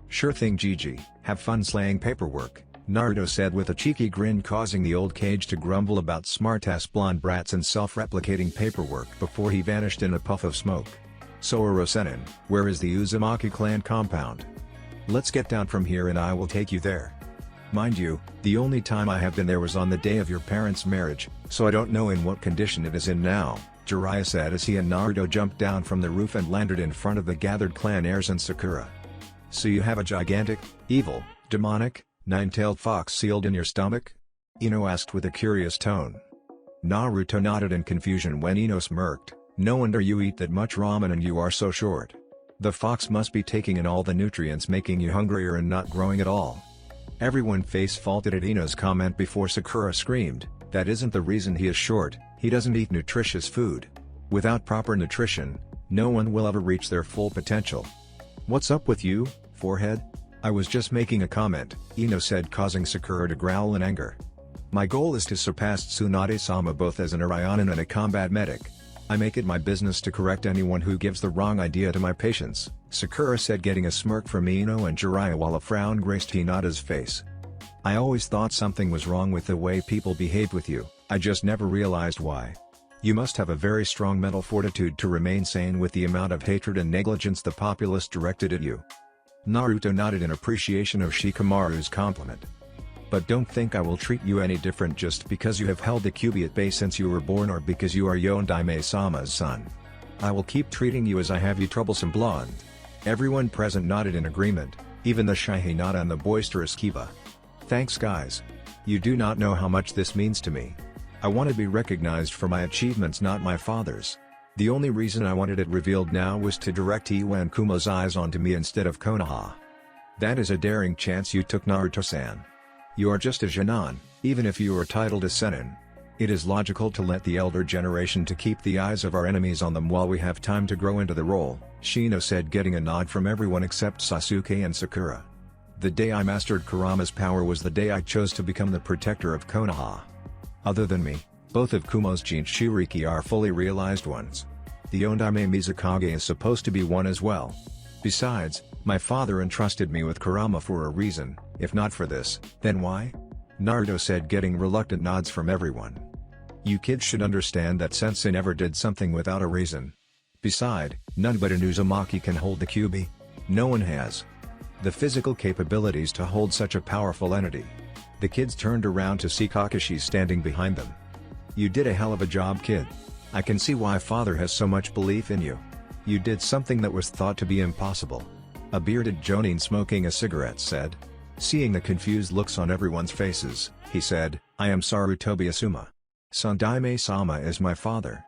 Sure thing Gigi, have fun slaying paperwork, Naruto said with a cheeky grin, causing the old Kage to grumble about smart-ass blonde brats and self-replicating paperwork before he vanished in a puff of smoke. Soaro Senin, where is the Uzumaki clan compound? Let's get down from here and I will take you there. Mind you, the only time I have been there was on the day of your parents' marriage, so I don't know in what condition it is in now, Jiraiya said as he and Naruto jumped down from the roof and landed in front of the gathered clan heirs and Sakura. So you have a gigantic, evil, demonic, nine-tailed fox sealed in your stomach? Ino asked with a curious tone. Naruto nodded in confusion when Ino smirked. No wonder you eat that much ramen and you are so short. The fox must be taking in all the nutrients, making you hungrier and not growing at all. Everyone face-faulted at Ino's comment before Sakura screamed, that isn't the reason he is short, he doesn't eat nutritious food. Without proper nutrition, no one will ever reach their full potential. What's up with you, forehead? I was just making a comment, Ino said, causing Sakura to growl in anger. My goal is to surpass Tsunade-sama both as an Urionin and a combat medic. I make it my business to correct anyone who gives the wrong idea to my patients, Sakura said, getting a smirk from Ino and Jiraiya while a frown graced Hinata's face. I always thought something was wrong with the way people behaved with you, I just never realized why. You must have a very strong mental fortitude to remain sane with the amount of hatred and negligence the populace directed at you. Naruto nodded in appreciation of Shikamaru's compliment. But don't think I will treat you any different just because you have held the Kyuubi at bay since you were born or because you are Yondaime-sama's son. I will keep treating you as I have you, troublesome blonde. Everyone present nodded in agreement, even the shy Hinata and the boisterous Kiba. Thanks guys. You do not know how much this means to me. I want to be recognized for my achievements, not my father's. The only reason I wanted it revealed now was to direct Iwa and Kumo's eyes onto me instead of Konoha. That is a daring chance you took, Naruto-san. You are just a Jonin, even if you are titled a Senin. It is logical to let the elder generation to keep the eyes of our enemies on them while we have time to grow into the role, Shino said, getting a nod from everyone except Sasuke and Sakura. The day I mastered Kurama's power was the day I chose to become the protector of Konoha. Other than me, both of Kumo's Jinchuriki are fully realized ones. The Ondaime Mizukage is supposed to be one as well. Besides, my father entrusted me with Kurama for a reason. If not for this, then why? Naruto said, getting reluctant nods from everyone. You kids should understand that Sensei never did something without a reason. Beside, none but an Uzumaki can hold the Kyuubi. No one has the physical capabilities to hold such a powerful entity. The kids turned around to see Kakashi standing behind them. You did a hell of a job, kid. I can see why father has so much belief in you. You did something that was thought to be impossible. A bearded Jonin smoking a cigarette said. Seeing the confused looks on everyone's faces, he said, I am Sarutobi Asuma. Sandaime-sama is my father.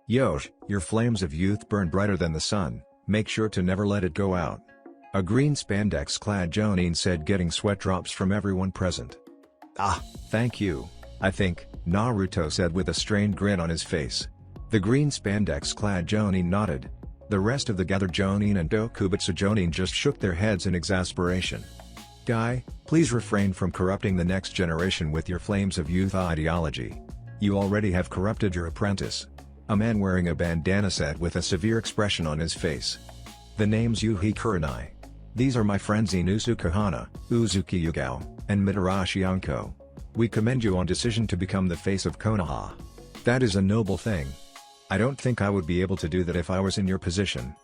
Yosh, your flames of youth burn brighter than the sun, make sure to never let it go out. A green spandex-clad Jonin said, getting sweat drops from everyone present. Ah, thank you, I think, Naruto said with a strained grin on his face. The green spandex-clad Jonin nodded. The rest of the gathered Jonin and Dokubutsu Jonin just shook their heads in exasperation. Guy, please refrain from corrupting the next generation with your flames of youth ideology. You already have corrupted your apprentice. A man wearing a bandana said with a severe expression on his face. The name's Yuhi Kurenai. These are my friends Inuzu Kahana, Uzuki Yugao, and Mitarashi Anko. We commend you on decision to become the face of Konoha. That is a noble thing. I don't think I would be able to do that if I was in your position.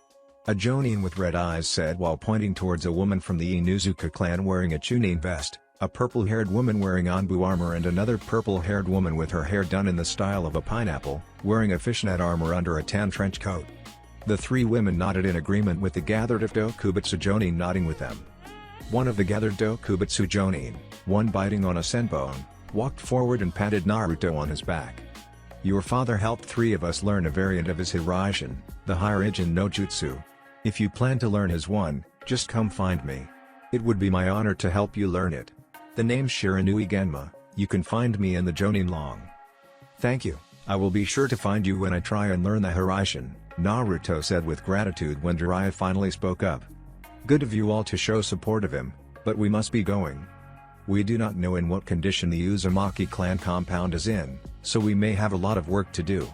A Jonin with red eyes said while pointing towards a woman from the Inuzuka clan wearing a Chunin vest, a purple-haired woman wearing Anbu armor and another purple-haired woman with her hair done in the style of a pineapple, wearing a fishnet armor under a tan trench coat. The three women nodded in agreement with the gathered of Dokubutsu Jonin nodding with them. One of the gathered Dokubutsu Jonin, one biting on a senbon, walked forward and patted Naruto on his back. Your father helped three of us learn a variant of his Hiraishin, the Hiraijin no Jutsu. If you plan to learn his one, just come find me. It would be my honor to help you learn it. The name's Shiranui Genma, You can find me in the Jonin Long. Thank you, I will be sure to find you when I try and learn the Hiraishin, Naruto said with gratitude when Jiraiya finally spoke up. Good of you all to show support of him, but we must be going. We do not know in what condition the Uzumaki clan compound is in, so we may have a lot of work to do.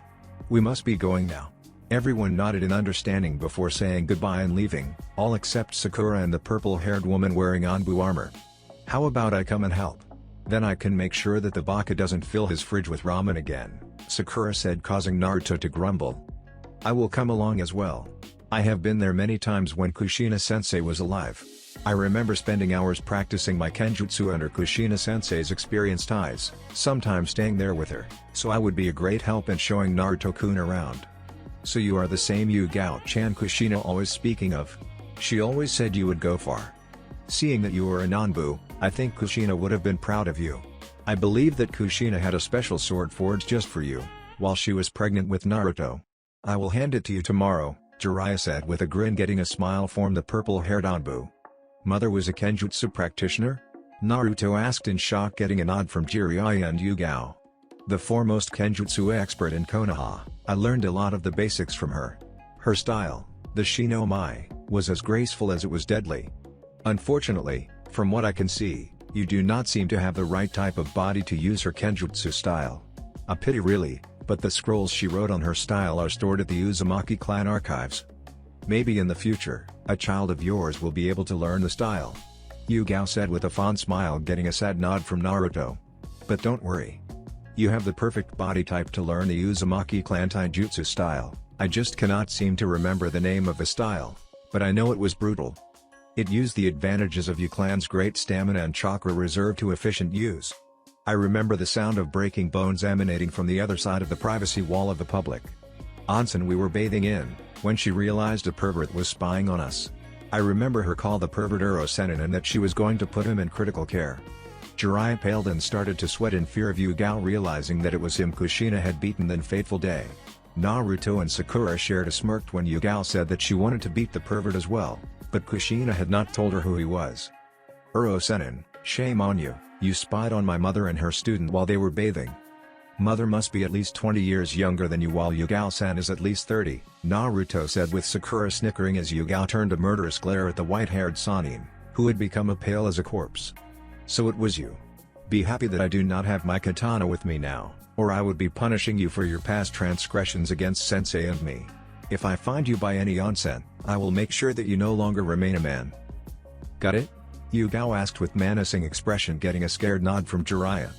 We must be going now. Everyone nodded in understanding before saying goodbye and leaving, all except Sakura and the purple-haired woman wearing Anbu armor. How about I come and help? Then I can make sure that the Baka doesn't fill his fridge with ramen again, Sakura said, causing Naruto to grumble. I will come along as well. I have been there many times when Kushina-sensei was alive. I remember spending hours practicing my Kenjutsu under Kushina-sensei's experienced eyes, sometimes staying there with her, so I would be a great help in showing Naruto-kun around. So you are the same Yugao-chan Kushina always speaking of? She always said you would go far. Seeing that you were a Nanbu, I think Kushina would have been proud of you. I believe that Kushina had a special sword forged just for you, while she was pregnant with Naruto. I will hand it to you tomorrow, Jiraiya said with a grin, getting a smile from the purple-haired Anbu. Mother was a Kenjutsu practitioner? Naruto asked in shock, getting a nod from Jiraiya and Yugao. The foremost Kenjutsu expert in Konoha, I learned a lot of the basics from her. Her style, the Shinobi, was as graceful as it was deadly. Unfortunately, from what I can see, you do not seem to have the right type of body to use her Kenjutsu style. A pity really, but the scrolls she wrote on her style are stored at the Uzumaki clan archives. Maybe in the future, a child of yours will be able to learn the style. Yugao said with a fond smile, getting a sad nod from Naruto. But don't worry. You have the perfect body type to learn the Uzumaki clan taijutsu style. I just cannot seem to remember the name of the style, but I know it was brutal. It used the advantages of Yu clan's great stamina and chakra reserve to efficient use. I remember the sound of breaking bones emanating from the other side of the privacy wall of the public onsen we were bathing in, when she realized a pervert was spying on us. I remember her call the pervert Uro-senin and that she was going to put him in critical care. Jiraiya paled and started to sweat in fear of Yugao realizing that it was him Kushina had beaten that fateful day. Naruto and Sakura shared a smirk when Yugao said that she wanted to beat the pervert as well, but Kushina had not told her who he was. Uro-senin, shame on you, you spied on my mother and her student while they were bathing. Mother must be at least 20 years younger than you while Yugao-san is at least 30, Naruto said with Sakura snickering as Yugao turned a murderous glare at the white-haired Sannin, who had become as pale as a corpse. So it was you. Be happy that I do not have my katana with me now, or I would be punishing you for your past transgressions against sensei and me. If I find you by any onsen, I will make sure that you no longer remain a man. Got it? Yugao asked with menacing expression, getting a scared nod from Jiraiya.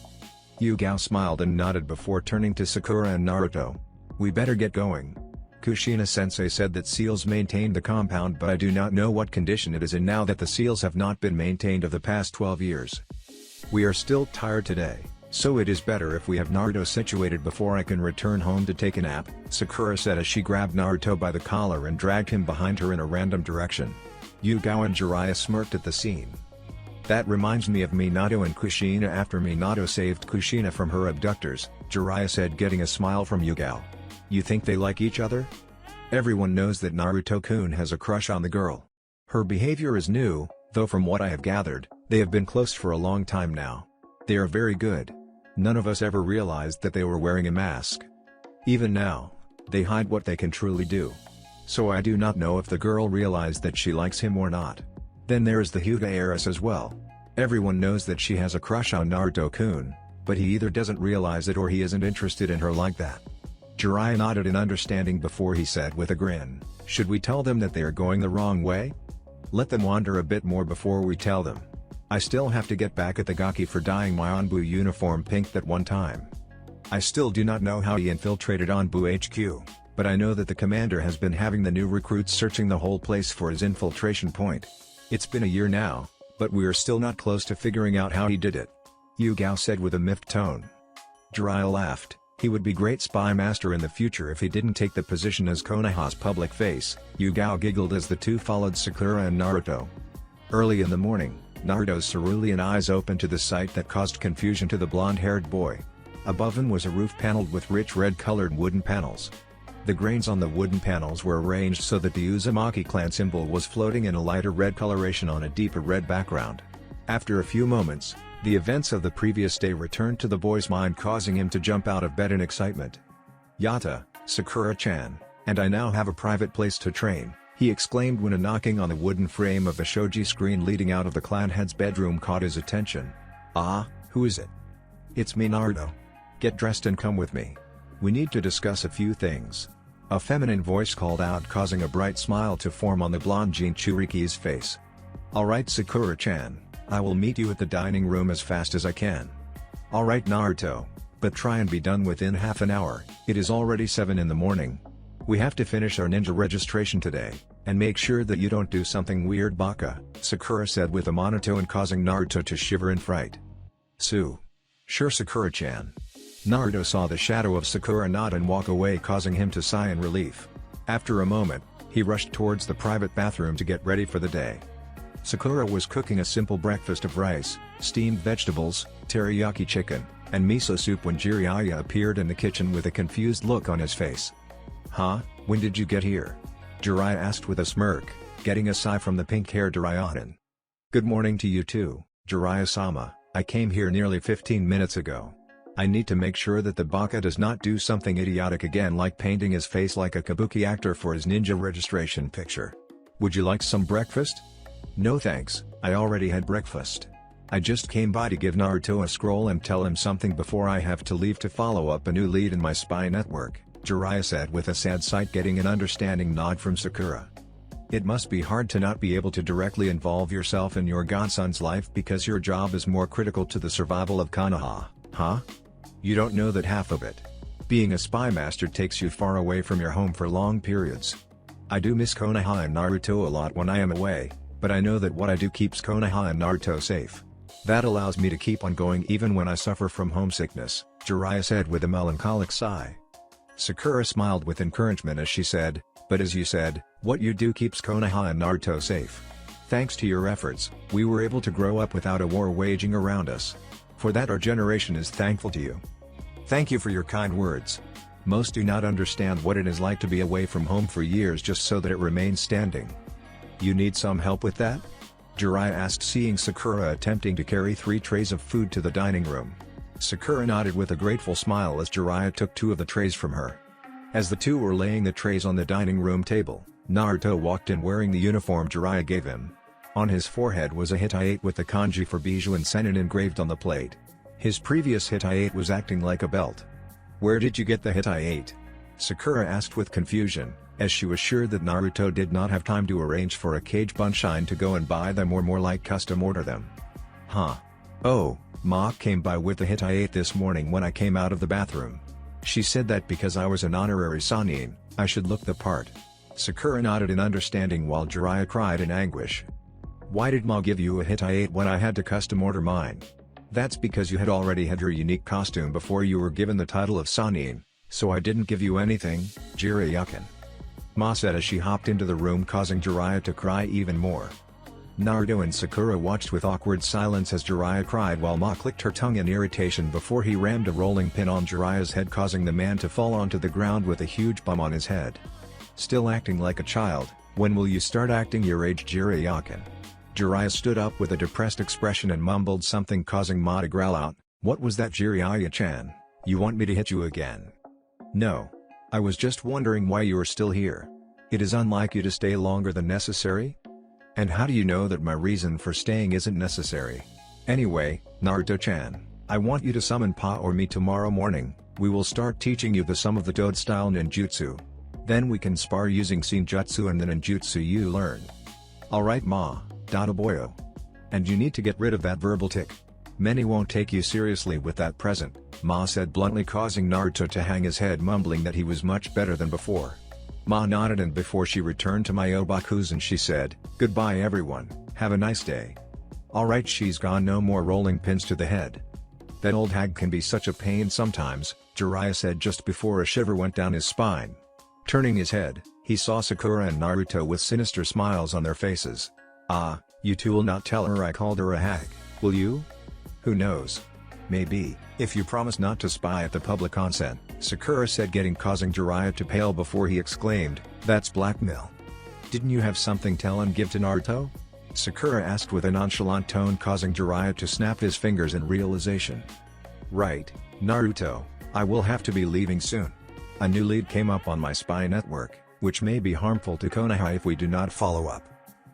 Yugao smiled and nodded before turning to Sakura and Naruto. We better get going. Kushina-sensei said that seals maintained the compound, but I do not know what condition it is in now that the seals have not been maintained of the past 12 years. We are still tired today, so it is better if we have Naruto situated before I can return home to take a nap, Sakura said as she grabbed Naruto by the collar and dragged him behind her in a random direction. Yugao and Jiraiya smirked at the scene. That reminds me of Minato and Kushina after Minato saved Kushina from her abductors, Jiraiya said, getting a smile from Yugao. You think they like each other? Everyone knows that Naruto-kun has a crush on the girl. Her behavior is new, though from what I have gathered, they have been close for a long time now. They are very good. None of us ever realized that they were wearing a mask. Even now, they hide what they can truly do. So I do not know if the girl realized that she likes him or not. Then there is the Hyuga heiress as well. Everyone knows that she has a crush on Naruto-kun, but he either doesn't realize it or he isn't interested in her like that. Jiraiya nodded in understanding before he said with a grin, should we tell them that they are going the wrong way? Let them wander a bit more before we tell them. I still have to get back at the Gaki for dyeing my Anbu uniform pink that one time. I still do not know how he infiltrated Anbu HQ, but I know that the commander has been having the new recruits searching the whole place for his infiltration point. It's been a year now, but we are still not close to figuring out how he did it, Yugao said with a miffed tone. Jiraiya laughed. He would be great spy master in the future if he didn't take the position as Konoha's public face. Yugao giggled as the two followed Sakura and Naruto. Early in the morning, Naruto's cerulean eyes opened to the sight that caused confusion to the blonde-haired boy. Above him was a roof paneled with rich red-colored wooden panels. The grains on the wooden panels were arranged so that the Uzumaki clan symbol was floating in a lighter red coloration on a deeper red background. After a few moments, the events of the previous day returned to the boy's mind, causing him to jump out of bed in excitement. "Yata, Sakura-chan, and I now have a private place to train," he exclaimed when a knocking on the wooden frame of a shoji screen leading out of the clan head's bedroom caught his attention. "Ah, who is it?" "It's me, Naruto. Get dressed and come with me. We need to discuss a few things." A feminine voice called out, causing a bright smile to form on the blonde Jinchuriki's face. "Alright Sakura-chan, I will meet you at the dining room as fast as I can." "Alright Naruto, but try and be done within half an hour, it is already 7 in the morning. We have to finish our ninja registration today, and make sure that you don't do something weird baka," Sakura said with a monotone, causing Naruto to shiver in fright. Sure Sakura-chan." Naruto saw the shadow of Sakura nod and walk away, causing him to sigh in relief. After a moment, he rushed towards the private bathroom to get ready for the day. Sakura was cooking a simple breakfast of rice, steamed vegetables, teriyaki chicken, and miso soup when Jiraiya appeared in the kitchen with a confused look on his face. "Huh, when did you get here?" Jiraiya asked with a smirk, getting a sigh from the pink-haired Jiraiya. "Good morning to you too, Jiraiya-sama, I came here nearly 15 minutes ago. I need to make sure that the baka does not do something idiotic again, like painting his face like a kabuki actor for his ninja registration picture. Would you like some breakfast?" "No thanks, I already had breakfast. I just came by to give Naruto a scroll and tell him something before I have to leave to follow up a new lead in my spy network," Jiraiya said with a sad sight, getting an understanding nod from Sakura. "It must be hard to not be able to directly involve yourself in your godson's life because your job is more critical to the survival of Konoha, huh? You don't know that half of it. Being a spy master takes you far away from your home for long periods. I do miss Konoha and Naruto a lot when I am away, but I know that what I do keeps Konoha and Naruto safe. That allows me to keep on going even when I suffer from homesickness," Jiraiya said with a melancholic sigh. Sakura smiled with encouragement as she said, "But as you said, what you do keeps Konoha and Naruto safe. Thanks to your efforts, we were able to grow up without a war waging around us. For that our generation is thankful to you." "Thank you for your kind words. Most do not understand what it is like to be away from home for years just so that it remains standing." "You need some help with that?" Jiraiya asked, seeing Sakura attempting to carry 3 trays of food to the dining room. Sakura nodded with a grateful smile as Jiraiya took 2 of the trays from her. As the two were laying the trays on the dining room table, Naruto walked in wearing the uniform Jiraiya gave him. On his forehead was a Hittite with the kanji for Bijou and Senin engraved on the plate. His previous Hittite was acting like a belt. "Where did you get the Hittite?" Sakura asked with confusion, as she was sure that Naruto did not have time to arrange for a Cage Bunshin to go and buy them, or more like custom order them. "Huh. Oh, Ma came by with the Hittite this morning when I came out of the bathroom. She said that because I was an honorary Sannin, I should look the part." Sakura nodded in understanding while Jiraiya cried in anguish. "Why did Ma give you a Hittite when I had to custom order mine?" "That's because you had already had your unique costume before you were given the title of Sannin, so I didn't give you anything, Jiraiya-kun," Ma said as she hopped into the room, causing Jiraiya to cry even more. Naruto and Sakura watched with awkward silence as Jiraiya cried while Ma clicked her tongue in irritation before he rammed a rolling pin on Jiraiya's head, causing the man to fall onto the ground with a huge bump on his head. "Still acting like a child, when will you start acting your age, Jiraiya-kun?" Jiraiya stood up with a depressed expression and mumbled something, causing Ma to growl out, "What was that, Jiraiya-chan? You want me to hit you again?" "No. I was just wondering why you are still here. It is unlike you to stay longer than necessary? And how do you know that my reason for staying isn't necessary? Anyway, Naruto-chan, I want you to summon Pa or me tomorrow morning. We will start teaching you the sum of the Toad-style ninjutsu. Then we can spar using Senjutsu and the ninjutsu you learn." "Alright Ma, Dada boyo. And you need to get rid of that verbal tick. Many won't take you seriously with that present," Ma said bluntly, causing Naruto to hang his head, mumbling that he was much better than before. Ma nodded, and before she returned to Myobakuzen she said, "Goodbye everyone, have a nice day." "Alright, she's gone, no more rolling pins to the head. That old hag can be such a pain sometimes," Jiraiya said just before a shiver went down his spine. Turning his head, he saw Sakura and Naruto with sinister smiles on their faces. "Ah, you two will not tell her I called her a hag, will you?" "Who knows? Maybe, if you promise not to spy at the public onsen," Sakura said, causing Jiraiya to pale before he exclaimed, "That's blackmail. Didn't you have something tell and give to Naruto?" Sakura asked with a nonchalant tone, causing Jiraiya to snap his fingers in realization. Right, Naruto, I will have to be leaving soon. A new lead came up on my spy network, which may be harmful to Konoha if we do not follow up.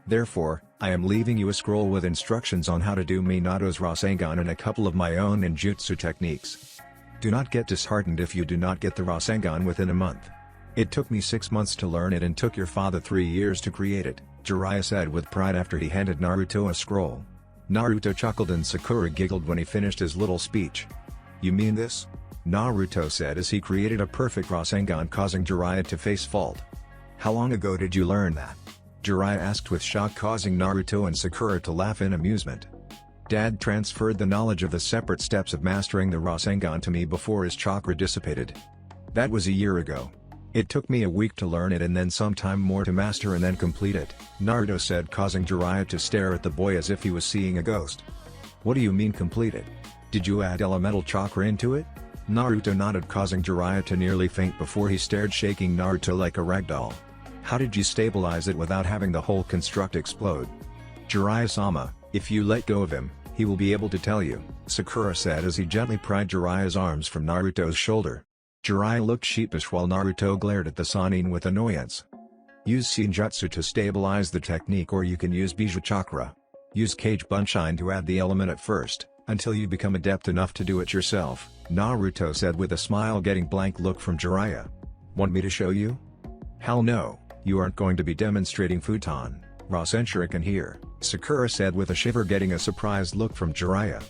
Therefore, I am leaving you a scroll with instructions on how to do Minato's Rasengan and a couple of my own ninjutsu techniques. Do not get disheartened if you do not get the Rasengan within a month. It took me 6 months to learn it and took your father 3 years to create it, Jiraiya said with pride after he handed Naruto a scroll. Naruto chuckled and Sakura giggled when he finished his little speech. You mean this? Naruto said as he created a perfect Rasengan, causing Jiraiya to face fault. How long ago did you learn that? Jiraiya asked with shock, causing Naruto and Sakura to laugh in amusement. Dad transferred the knowledge of the separate steps of mastering the Rasengan to me before his chakra dissipated. That was a year ago. It took me a week to learn it and then some time more to master and then complete it, Naruto said, causing Jiraiya to stare at the boy as if he was seeing a ghost. What do you mean completed? Did you add elemental chakra into it? Naruto nodded, causing Jiraiya to nearly faint before he stared, shaking Naruto like a ragdoll. How did you stabilize it without having the whole construct explode? Jiraiya-sama, if you let go of him, he will be able to tell you, Sakura said as he gently pried Jiraiya's arms from Naruto's shoulder. Jiraiya looked sheepish while Naruto glared at the Sannin with annoyance. Use Senjutsu to stabilize the technique, or you can use Bijou Chakra. Use Kage Bunshine to add the element at first, until you become adept enough to do it yourself, Naruto said with a smile, getting blank look from Jiraiya. Want me to show you? Hell no, you aren't going to be demonstrating Futon Rasen Shuriken here, Sakura said with a shiver, getting a surprised look from Jiraiya.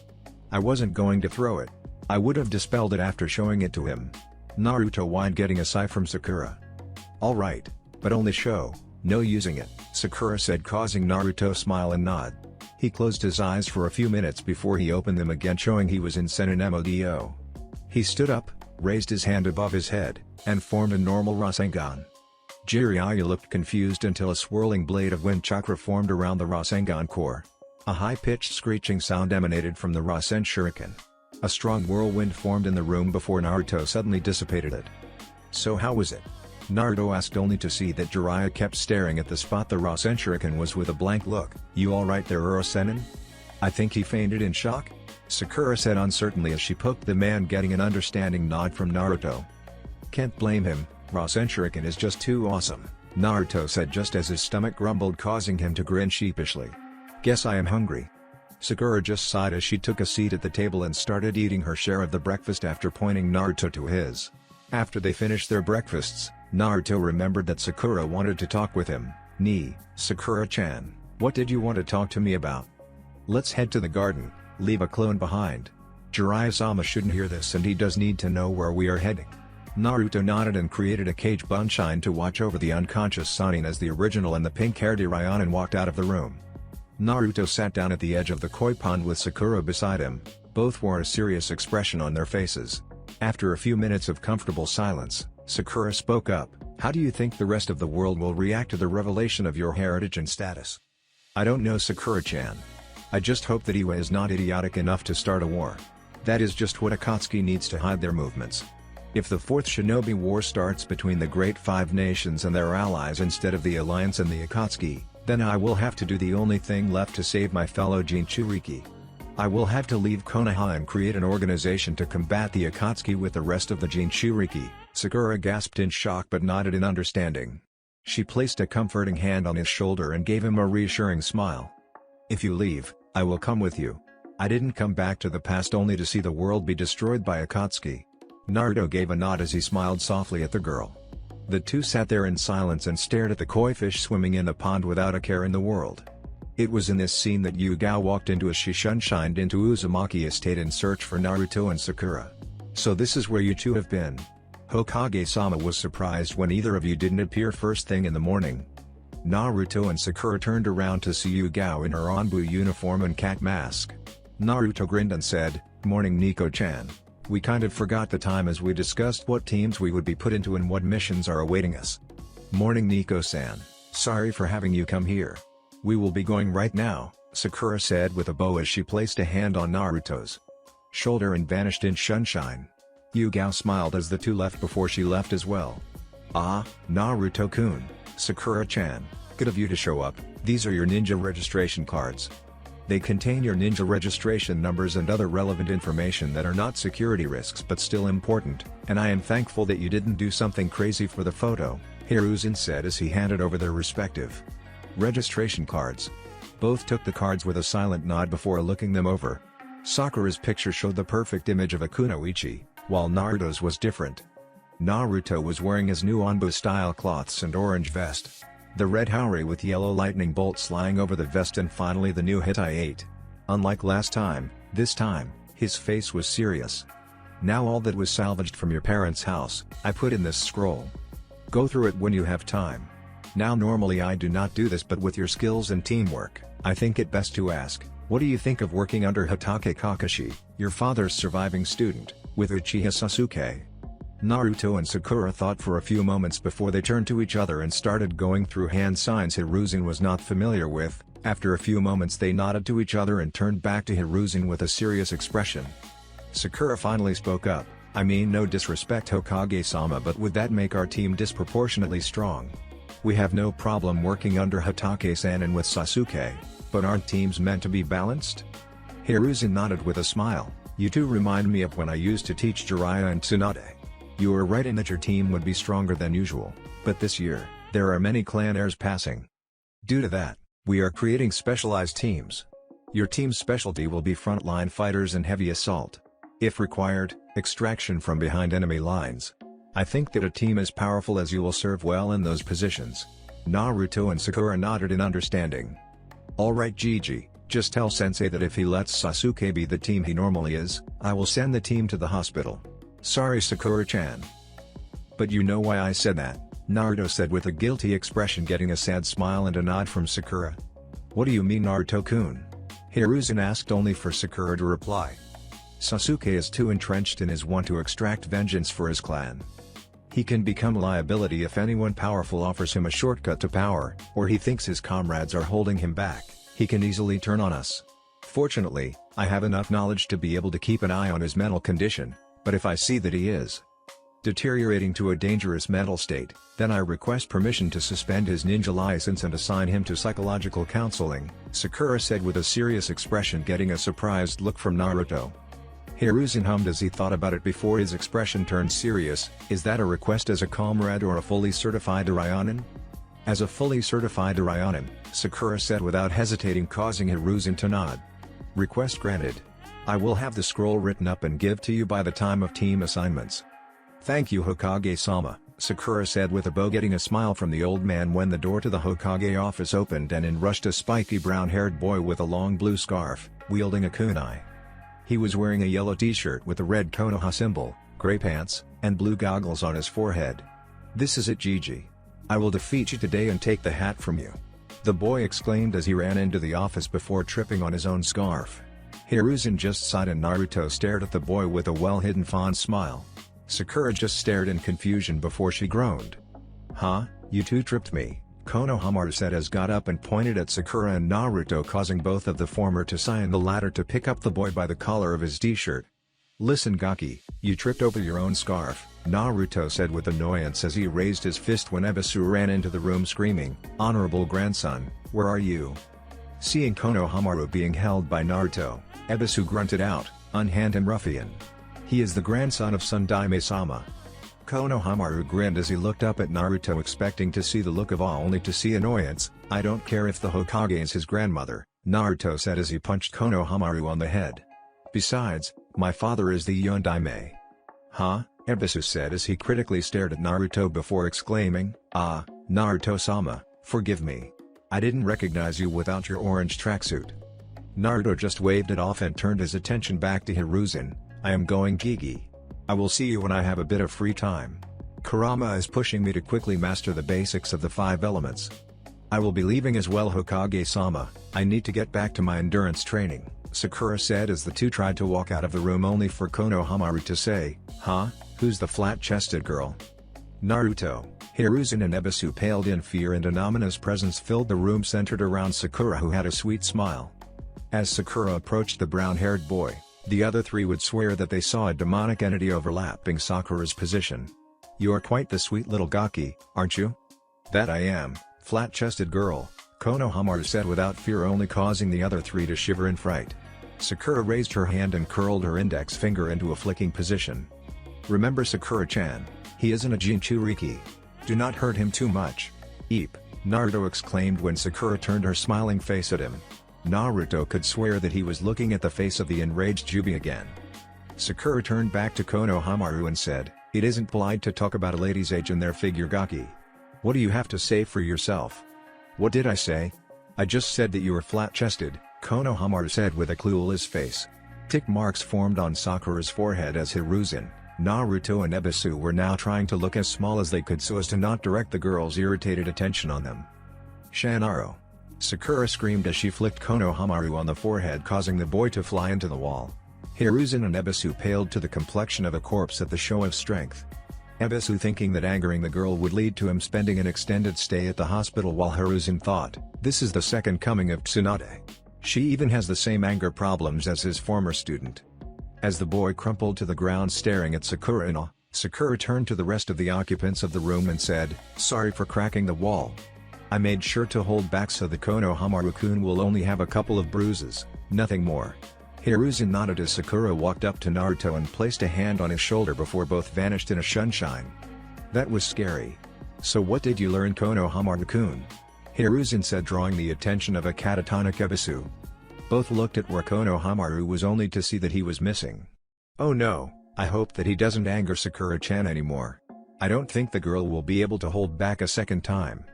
I wasn't going to throw it. I would have dispelled it after showing it to him. Naruto whined, getting a sigh from Sakura. Alright, but only show, no using it, Sakura said, causing Naruto smile and nod. He closed his eyes for a few minutes before he opened them again, showing he was in Senin Modo. He stood up, raised his hand above his head, and formed a normal Rasengan. Jiraiya looked confused until a swirling blade of wind chakra formed around the Rasengan core. A high-pitched screeching sound emanated from the Rasen Shuriken. A strong whirlwind formed in the room before Naruto suddenly dissipated it. So how was it? Naruto asked, only to see that Jiraiya kept staring at the spot the Rasen Shuriken was with a blank look. You alright there, Urasenin? I think he fainted in shock? Sakura said uncertainly as she poked the man, getting an understanding nod from Naruto. Can't blame him, Rasen Shuriken is just too awesome, Naruto said just as his stomach grumbled, causing him to grin sheepishly. Guess I am hungry. Sakura just sighed as she took a seat at the table and started eating her share of the breakfast after pointing Naruto to his. After they finished their breakfasts, Naruto remembered that Sakura wanted to talk with him. Sakura-chan, what did you want to talk to me about? Let's head to the garden, leave a clone behind. Jiraiya-sama shouldn't hear this and he does need to know where we are heading. Naruto nodded and created a Kage Bunshine to watch over the unconscious Sannin as the original and the pink-haired Irayan walked out of the room. Naruto sat down at the edge of the koi pond with Sakura beside him. Both wore a serious expression on their faces. After a few minutes of comfortable silence, Sakura spoke up. How do you think the rest of the world will react to the revelation of your heritage and status? I don't know, Sakura-chan. I just hope that Iwa is not idiotic enough to start a war. That is just what Akatsuki needs to hide their movements. If the 4th Shinobi War starts between the Great Five Nations and their allies instead of the Alliance and the Akatsuki, then I will have to do the only thing left to save my fellow Jinchuriki. I will have to leave Konoha and create an organization to combat the Akatsuki with the rest of the Jinchuriki. Sakura gasped in shock but nodded in understanding. She placed a comforting hand on his shoulder and gave him a reassuring smile. If you leave, I will come with you. I didn't come back to the past only to see the world be destroyed by Akatsuki. Naruto gave a nod as he smiled softly at the girl. The two sat there in silence and stared at the koi fish swimming in the pond without a care in the world. It was in this scene that Yugao walked into as she shunshined into Uzumaki estate in search for Naruto and Sakura. So this is where you two have been. Hokage-sama was surprised when either of you didn't appear first thing in the morning. Naruto and Sakura turned around to see Yugao in her Anbu uniform and cat mask. Naruto grinned and said, "Morning, Nico-chan. We kind of forgot the time as we discussed what teams we would be put into and what missions are awaiting us." "Morning, Nico-san. Sorry for having you come here. We will be going right now," Sakura said with a bow as she placed a hand on Naruto's shoulder and vanished in sunshine. Yugao smiled as the two left before she left as well. "Ah, Naruto-kun, Sakura-chan. Good of you to show up. These are your ninja registration cards. They contain your ninja registration numbers and other relevant information that are not security risks but still important, and I am thankful that you didn't do something crazy for the photo, Hiruzen said as he handed over their respective registration cards. Both took the cards with a silent nod before looking them over. Sakura's picture showed the perfect image of a kunoichi, while Naruto's was different. Naruto was wearing his new Onbu-style cloths and orange vest. The red haori with yellow lightning bolts lying over the vest and finally the new Hitai-8. Unlike last time, this time, his face was serious. Now all that was salvaged from your parents' house, I put in this scroll. Go through it when you have time. Now normally I do not do this, but with your skills and teamwork, I think it best to ask, what do you think of working under Hokage Kakashi, your father's surviving student, with Uchiha Sasuke? Naruto and Sakura thought for a few moments before they turned to each other and started going through hand signs Hiruzen was not familiar with. After a few moments they nodded to each other and turned back to Hiruzen with a serious expression. Sakura finally spoke up, I mean no disrespect Hokage-sama, but would that make our team disproportionately strong? We have no problem working under Hatake-san and with Sasuke, but aren't teams meant to be balanced? Hiruzen nodded with a smile, you two remind me of when I used to teach Jiraiya and Tsunade. You were right in that your team would be stronger than usual, but this year, there are many clan heirs passing. Due to that, we are creating specialized teams. Your team's specialty will be frontline fighters and heavy assault. If required, extraction from behind enemy lines. I think that a team as powerful as you will serve well in those positions. Naruto and Sakura nodded in understanding. Alright Gigi, just tell sensei that if he lets Sasuke be the team he normally is, I will send the team to the hospital. Sorry Sakura-chan. But you know why I said that, Naruto said with a guilty expression, getting a sad smile and a nod from Sakura. What do you mean Naruto-kun? Hiruzen asked, only for Sakura to reply. Sasuke is too entrenched in his want to extract vengeance for his clan. He can become a liability if anyone powerful offers him a shortcut to power, or he thinks his comrades are holding him back. He can easily turn on us. Fortunately, I have enough knowledge to be able to keep an eye on his mental condition. But if I see that he is deteriorating to a dangerous mental state, then I request permission to suspend his ninja license and assign him to psychological counseling, Sakura said with a serious expression, getting a surprised look from Naruto. Hiruzen hummed as he thought about it before his expression turned serious. Is that a request as a comrade or a fully certified Urayanin? As a fully certified Urayanin, Sakura said without hesitating, causing Hiruzen to nod. Request granted. I will have the scroll written up and give to you by the time of team assignments. Thank you Hokage-sama, Sakura said with a bow, getting a smile from the old man when the door to the Hokage office opened and in rushed a spiky brown-haired boy with a long blue scarf, wielding a kunai. He was wearing a yellow t-shirt with a red Konoha symbol, gray pants, and blue goggles on his forehead. This is it Gigi. I will defeat you today and take the hat from you. The boy exclaimed as he ran into the office before tripping on his own scarf. Hiruzen just sighed and Naruto stared at the boy with a well-hidden fond smile. Sakura just stared in confusion before she groaned. Huh, you two tripped me, Konohamaru said as got up and pointed at Sakura and Naruto, causing both of the former to sigh and the latter to pick up the boy by the collar of his t-shirt. Listen Gaki, you tripped over your own scarf, Naruto said with annoyance as he raised his fist when Ebisu ran into the room screaming, Honorable grandson, where are you? Seeing Konohamaru being held by Naruto, Ebisu grunted out, unhand him ruffian. He is the grandson of Sundaime-sama. Konohamaru grinned as he looked up at Naruto, expecting to see the look of awe only to see annoyance. I don't care if the Hokage is his grandmother, Naruto said as he punched Konohamaru on the head. Besides, my father is the Yondaime. Huh? Ebisu said as he critically stared at Naruto before exclaiming, Ah, Naruto-sama, forgive me. I didn't recognize you without your orange tracksuit. Naruto just waved it off and turned his attention back to Hiruzen. I am going Gigi. I will see you when I have a bit of free time. Kurama is pushing me to quickly master the basics of the 5 elements. I will be leaving as well Hokage-sama, I need to get back to my endurance training, Sakura said as the two tried to walk out of the room only for Konohamaru to say, Huh, who's the flat-chested girl? Naruto. Hiruzen and Ebisu paled in fear and an ominous presence filled the room centered around Sakura, who had a sweet smile. As Sakura approached the brown-haired boy, the other three would swear that they saw a demonic entity overlapping Sakura's position. You're quite the sweet little Gaki, aren't you? That I am, Flat-chested girl, Konohamaru said without fear, only causing the other three to shiver in fright. Sakura raised her hand and curled her index finger into a flicking position. Remember Sakura-chan, he isn't a Jinchuriki. Do not hurt him too much. Eep, Naruto exclaimed when Sakura turned her smiling face at him. Naruto could swear that he was looking at the face of the enraged Jubi again. Sakura turned back to Konohamaru and said, "It isn't polite to talk about a lady's age and their figure gaki. What do you have to say for yourself?" "What did I say? I just said that you were flat-chested," Konohamaru said with a clueless face. Tick marks formed on Sakura's forehead as Hiruzen, Naruto and Ebisu were now trying to look as small as they could so as to not direct the girl's irritated attention on them. "Shanaro!" Sakura screamed as she flicked Konohamaru on the forehead, causing the boy to fly into the wall. Hiruzen and Ebisu paled to the complexion of a corpse at the show of strength. Ebisu thinking that angering the girl would lead to him spending an extended stay at the hospital, while Hiruzen thought, this is the second coming of Tsunade. She even has the same anger problems as his former student. As the boy crumpled to the ground staring at Sakura in awe, Sakura turned to the rest of the occupants of the room and said, "Sorry for cracking the wall. I made sure to hold back so that Konohamaru-kun will only have a couple of bruises, nothing more." Hiruzen nodded as Sakura walked up to Naruto and placed a hand on his shoulder before both vanished in a sunshine. "That was scary. So what did you learn, Konohamaru-kun?" Hiruzen said, drawing the attention of a catatonic Ebisu. Both looked at where Konohamaru was only to see that he was missing. "Oh no, I hope that he doesn't anger Sakura-chan anymore. I don't think the girl will be able to hold back a second time."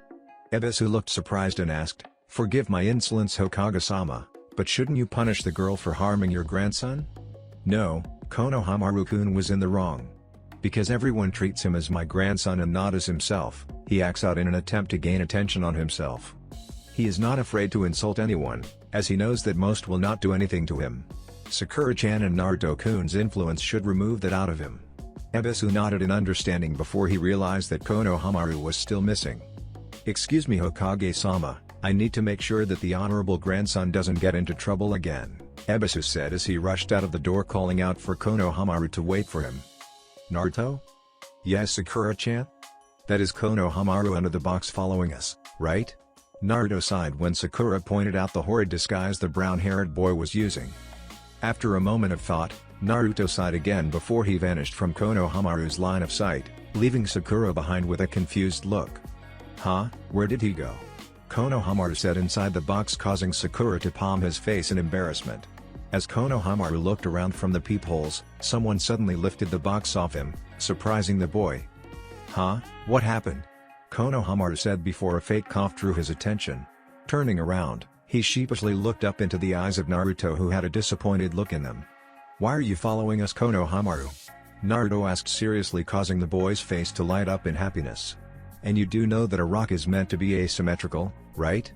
Ebisu looked surprised and asked, "Forgive my insolence, Hokage-sama, but shouldn't you punish the girl for harming your grandson?" "No, Konohamaru-kun was in the wrong. Because everyone treats him as my grandson and not as himself, he acts out in an attempt to gain attention on himself. He is not afraid to insult anyone, as he knows that most will not do anything to him. Sakura-chan and Naruto-kun's influence should remove that out of him." Ebisu nodded in understanding before he realized that Konohamaru was still missing. "Excuse me, Hokage-sama, I need to make sure that the honorable grandson doesn't get into trouble again," Ebisu said as he rushed out of the door, calling out for Konohamaru to wait for him. "Naruto? Yes, Sakura-chan? That is Konohamaru under the box following us, right?" Naruto sighed when Sakura pointed out the horrid disguise the brown-haired boy was using. After a moment of thought, Naruto sighed again before he vanished from Konohamaru's line of sight, leaving Sakura behind with a confused look. "Huh, where did he go?" Konohamaru said inside the box, causing Sakura to palm his face in embarrassment. As Konohamaru looked around from the peepholes, someone suddenly lifted the box off him, surprising the boy. "Huh, what happened?" Konohamaru said before a fake cough drew his attention. Turning around, he sheepishly looked up into the eyes of Naruto, who had a disappointed look in them. "Why are you following us, Konohamaru?" Naruto asked seriously, causing the boy's face to light up in happiness. "And you do know that a rock is meant to be asymmetrical, right?"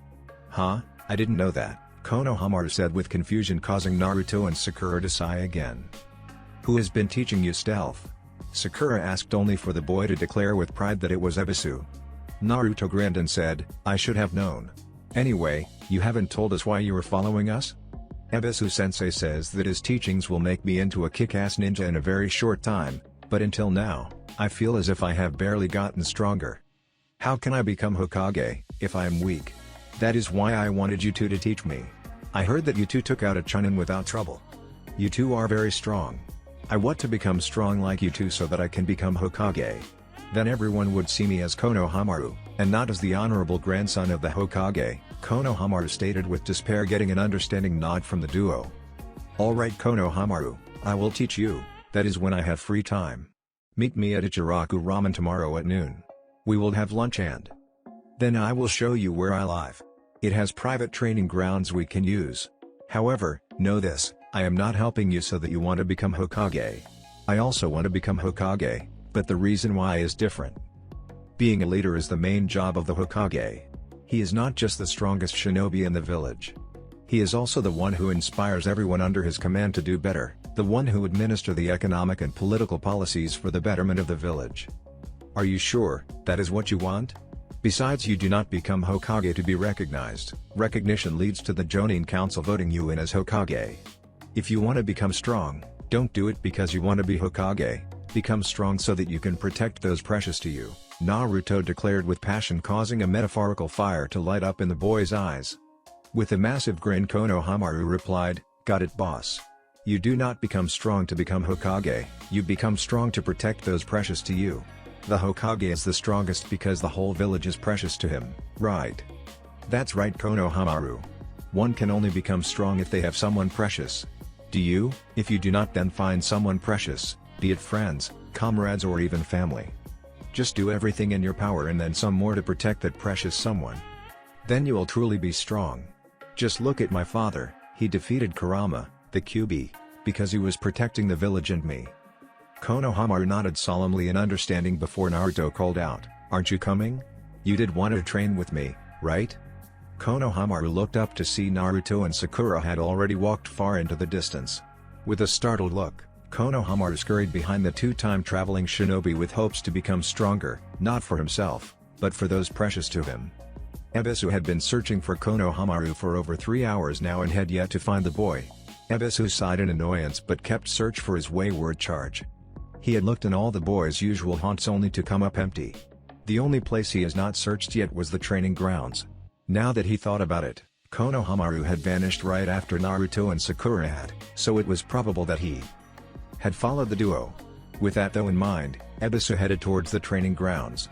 "Huh, I didn't know that," Konohamaru said with confusion, causing Naruto and Sakura to sigh again. "Who has been teaching you stealth?" Sakura asked, only for the boy to declare with pride that it was Ebisu. Naruto grinned and said, "I should have known. Anyway, you haven't told us why you were following us?" "Ebisu-sensei says that his teachings will make me into a kick-ass ninja in a very short time, but until now, I feel as if I have barely gotten stronger. How can I become Hokage, if I am weak? That is why I wanted you two to teach me. I heard that you two took out a Chunin without trouble. You two are very strong. I want to become strong like you two so that I can become Hokage. Then everyone would see me as Konohamaru, and not as the honorable grandson of the Hokage," Konohamaru stated with despair, getting an understanding nod from the duo. "Alright Konohamaru, I will teach you, that is when I have free time. Meet me at Ichiraku Ramen tomorrow at noon. We will have lunch and then I will show you where I live. It has private training grounds we can use. However, know this, I am not helping you so that you want to become Hokage. I also want to become Hokage, but the reason why is different. Being a leader is the main job of the Hokage. He is not just the strongest shinobi in the village. He is also the one who inspires everyone under his command to do better, the one who administers the economic and political policies for the betterment of the village. Are you sure that is what you want? Besides, you do not become Hokage to be recognized. Recognition leads to the Jonin Council voting you in as Hokage. If you want to become strong, don't do it because you want to be Hokage. Become strong so that you can protect those precious to you. Naruto declared with passion, causing a metaphorical fire to light up in the boy's eyes. With a massive grin, Konohamaru replied, "Got it, boss. You do not become strong to become Hokage, you become strong to protect those precious to you. The Hokage is the strongest because the whole village is precious to him, right?" "That's right, Konohamaru. One can only become strong if they have someone precious. Do you? If you do not, then find someone precious, be it friends, comrades or even family. Just do everything in your power and then some more to protect that precious someone. Then you will truly be strong. Just look at my father, he defeated Kurama, the Kyuubi, because he was protecting the village and me." Konohamaru nodded solemnly in understanding before Naruto called out, "Aren't you coming? You did want to train with me, right?" Konohamaru looked up to see Naruto and Sakura had already walked far into the distance. With a startled look, Konohamaru scurried behind the two-time traveling shinobi with hopes to become stronger, not for himself, but for those precious to him. Ebisu had been searching for Konohamaru for over 3 hours now and had yet to find the boy. Ebisu sighed in annoyance but kept search for his wayward charge. He had looked in all the boy's usual haunts only to come up empty. The only place he has not searched yet was the training grounds. Now that he thought about it, Konohamaru had vanished right after Naruto and Sakura had, so it was probable that he had followed the duo. With that though in mind, Ebisu headed towards the training grounds.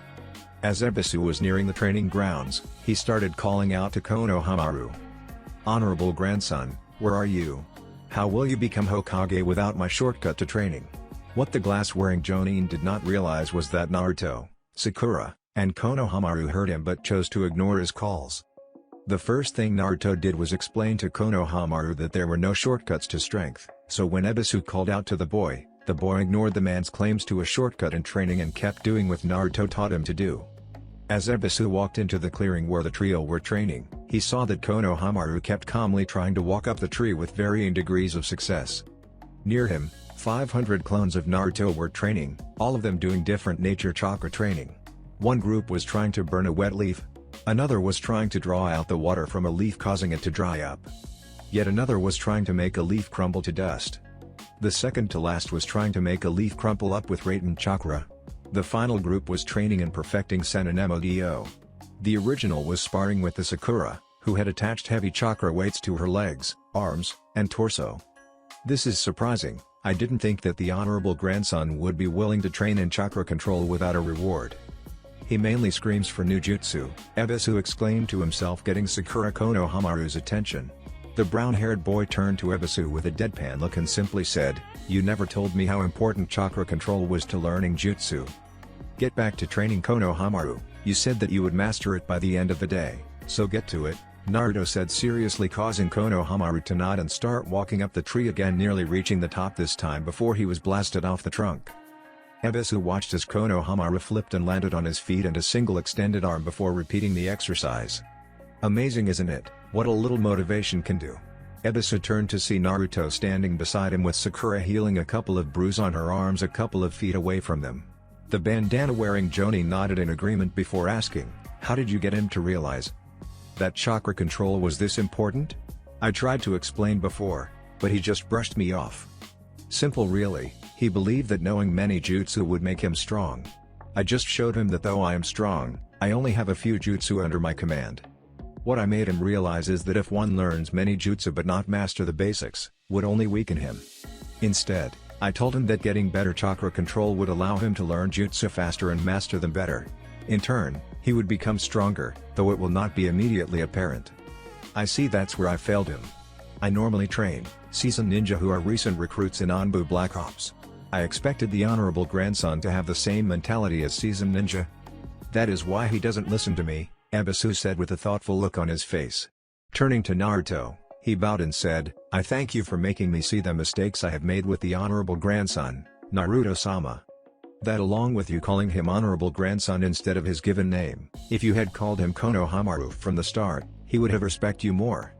As Ebisu was nearing the training grounds, he started calling out to Konohamaru. "Honorable grandson, where are you? How will you become Hokage without my shortcut to training?" What the glass-wearing Jonin did not realize was that Naruto, Sakura, and Konohamaru heard him but chose to ignore his calls. The first thing Naruto did was explain to Konohamaru that there were no shortcuts to strength, so when Ebisu called out to the boy ignored the man's claims to a shortcut in training and kept doing what Naruto taught him to do. As Ebisu walked into the clearing where the trio were training, he saw that Konohamaru kept calmly trying to walk up the tree with varying degrees of success. Near him, 500 clones of Naruto were training, all of them doing different nature chakra training. One group was trying to burn a wet leaf. Another was trying to draw out the water from a leaf causing it to dry up. Yet another was trying to make a leaf crumble to dust. The second to last was trying to make a leaf crumple up with Raten chakra. The final group was training and perfecting Sen and Modo. The original was sparring with the Sakura, who had attached heavy chakra weights to her legs, arms, and torso. This is surprising. I didn't think that the honorable grandson would be willing to train in chakra control without a reward. He mainly screams for new jutsu, Ebisu exclaimed to himself, getting Sakura Konohamaru's attention. The brown-haired boy turned to Ebisu with a deadpan look and simply said, "You never told me how important chakra control was to learning jutsu. Get back to training, Konohamaru, you said that you would master it by the end of the day, so get to it," Naruto said seriously, causing Konohamaru to nod and start walking up the tree again, nearly reaching the top this time before he was blasted off the trunk. Ebisu watched as Konohamaru flipped and landed on his feet and a single extended arm before repeating the exercise. Amazing, isn't it, what a little motivation can do? Ebisu turned to see Naruto standing beside him with Sakura healing a couple of bruises on her arms a couple of feet away from them. The bandana-wearing Jonin nodded in agreement before asking, "How did you get him to realize that chakra control was this important? I tried to explain before, but he just brushed me off. Simple really, he believed that knowing many jutsu would make him strong. I just showed him that though I am strong, I only have a few jutsu under my command. What I made him realize is that if one learns many jutsu but not master the basics, would only weaken him. Instead, I told him that getting better chakra control would allow him to learn jutsu faster and master them better. In turn, he would become stronger, though it will not be immediately apparent. I see that's where I failed him. I normally train seasoned ninja who are recent recruits in Anbu Black Ops. I expected the honorable grandson to have the same mentality as seasoned ninja. That is why he doesn't listen to me," Ebisu said with a thoughtful look on his face. Turning to Naruto, he bowed and said, "I thank you for making me see the mistakes I have made with the honorable grandson, Naruto-sama. That along with you calling him honorable grandson instead of his given name, if you had called him Konohamaru from the start, he would have respected you more.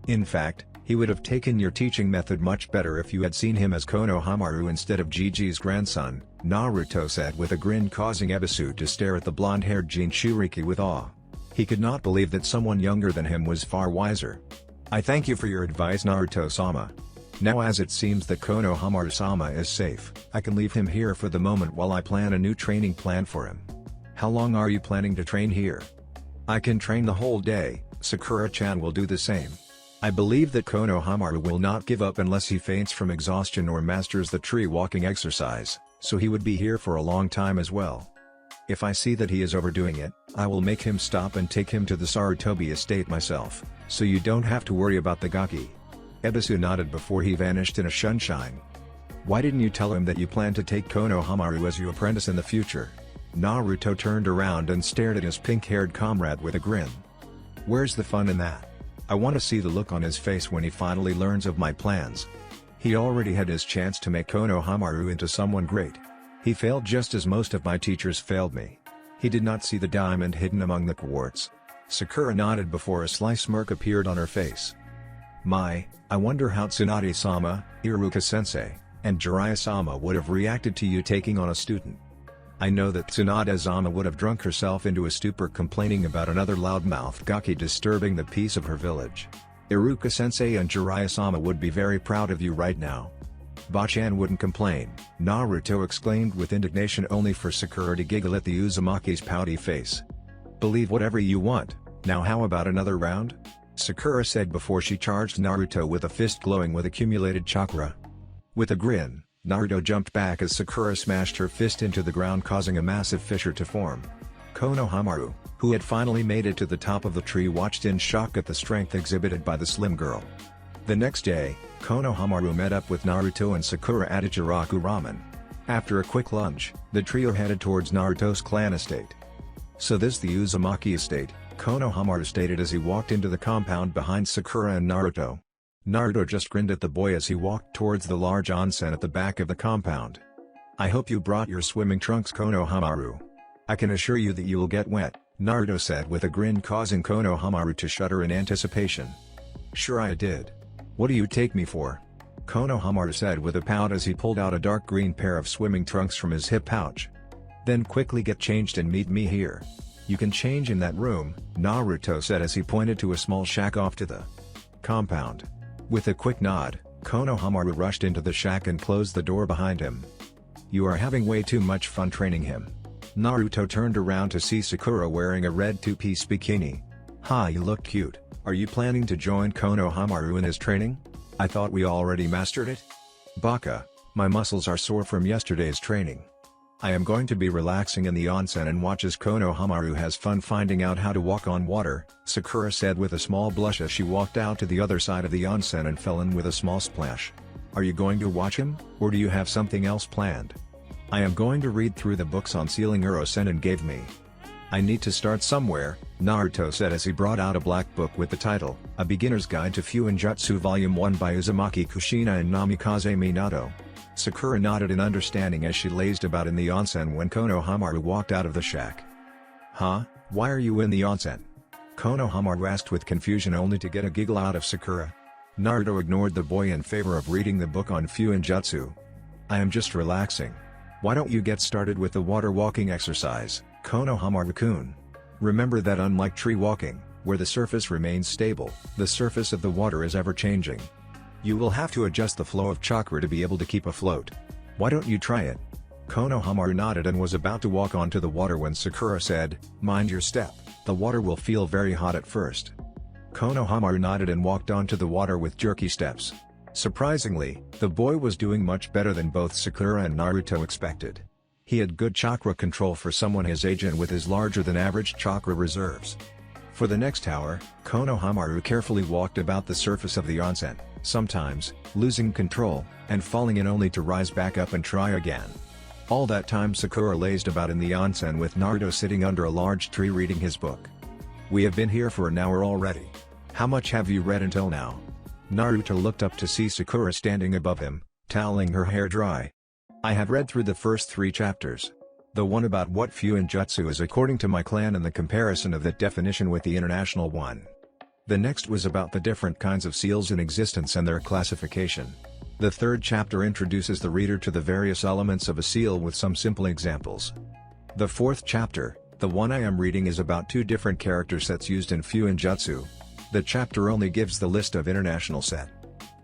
In fact, he would have taken your teaching method much better if you had seen him as Konohamaru instead of Gigi's grandson," Naruto said with a grin, causing Ebisu to stare at the blonde-haired Jinchuriki with awe. He could not believe that someone younger than him was far wiser. "I thank you for your advice, Naruto-sama. Now as it seems that Konohamaru-sama is safe, I can leave him here for the moment while I plan a new training plan for him. How long are you planning to train here? I can train the whole day, Sakura-chan will do the same. I believe that Konohamaru will not give up unless he faints from exhaustion or masters the tree walking exercise, so he would be here for a long time as well. If I see that he is overdoing it, I will make him stop and take him to the Sarutobi estate myself, so you don't have to worry about the Gaki. Ebisu nodded before he vanished in a sunshine. Why didn't you tell him that you plan to take Konohamaru as your apprentice in the future? Naruto turned around and stared at his pink-haired comrade with a grin. Where's the fun in that? I want to see the look on his face when he finally learns of my plans. He already had his chance to make Konohamaru into someone great. He failed just as most of my teachers failed me. He did not see the diamond hidden among the quartz. Sakura nodded before a sly smirk appeared on her face. I wonder how Tsunade-sama, Iruka-sensei, and Jiraiya-sama would have reacted to you taking on a student. I know that Tsunade-sama would have drunk herself into a stupor complaining about another loudmouthed Gaki disturbing the peace of her village. Iruka-sensei and Jiraiya-sama would be very proud of you right now. Bachan wouldn't complain, Naruto exclaimed with indignation only for Sakura to giggle at the Uzumaki's pouty face. Believe whatever you want, now how about another round? Sakura said before she charged Naruto with a fist glowing with accumulated chakra. With a grin, Naruto jumped back as Sakura smashed her fist into the ground causing a massive fissure to form. Konohamaru, who had finally made it to the top of the tree, watched in shock at the strength exhibited by the slim girl. The next day, Konohamaru met up with Naruto and Sakura at Ichiraku Ramen. After a quick lunch, the trio headed towards Naruto's clan estate. So this the Uzumaki estate, Konohamaru stated as he walked into the compound behind Sakura and Naruto. Naruto just grinned at the boy as he walked towards the large onsen at the back of the compound. I hope you brought your swimming trunks, Konohamaru. I can assure you that you will get wet, Naruto said with a grin causing Konohamaru to shudder in anticipation. Sure I did. What do you take me for? Konohamaru said with a pout as he pulled out a dark green pair of swimming trunks from his hip pouch. Then quickly get changed and meet me here. You can change in that room, Naruto said as he pointed to a small shack off to the compound. With a quick nod, Konohamaru rushed into the shack and closed the door behind him. You are having way too much fun training him. Naruto turned around to see Sakura wearing a red two-piece bikini. Ha, you look cute. Are you planning to join Konohamaru in his training? I thought we already mastered it? Baka, my muscles are sore from yesterday's training. I am going to be relaxing in the onsen and watch as Konohamaru has fun finding out how to walk on water, Sakura said with a small blush as she walked out to the other side of the onsen and fell in with a small splash. Are you going to watch him, or do you have something else planned? I am going to read through the books on sealing Uro-Sennin gave me. I need to start somewhere, Naruto said as he brought out a black book with the title, A Beginner's Guide to Fuinjutsu Volume 1 by Uzumaki Kushina and Namikaze Minato. Sakura nodded in understanding as she lazed about in the onsen when Konohamaru walked out of the shack. Huh? Why are you in the onsen? Konohamaru asked with confusion only to get a giggle out of Sakura. Naruto ignored the boy in favor of reading the book on Fuinjutsu. I am just relaxing. Why don't you get started with the water walking exercise, Konohamaru-kun? Remember that unlike tree walking, where the surface remains stable, the surface of the water is ever-changing. You will have to adjust the flow of chakra to be able to keep afloat. Why don't you try it? Konohamaru nodded and was about to walk onto the water when Sakura said, mind your step, the water will feel very hot at first. Konohamaru nodded and walked onto the water with jerky steps. Surprisingly, the boy was doing much better than both Sakura and Naruto expected. He had good chakra control for someone his age and with his larger-than-average chakra reserves. For the next hour, Konohamaru carefully walked about the surface of the onsen, sometimes losing control, and falling in only to rise back up and try again. All that time Sakura lazed about in the onsen with Naruto sitting under a large tree reading his book. We have been here for an hour already. How much have you read until now? Naruto looked up to see Sakura standing above him, toweling her hair dry. I have read through the first 3 chapters. The one about what Fuinjutsu is according to my clan and the comparison of that definition with the international one. The next was about the different kinds of seals in existence and their classification. The 3rd chapter introduces the reader to the various elements of a seal with some simple examples. The 4th chapter, the one I am reading, is about 2 different character sets used in Fuinjutsu. The chapter only gives the list of international set.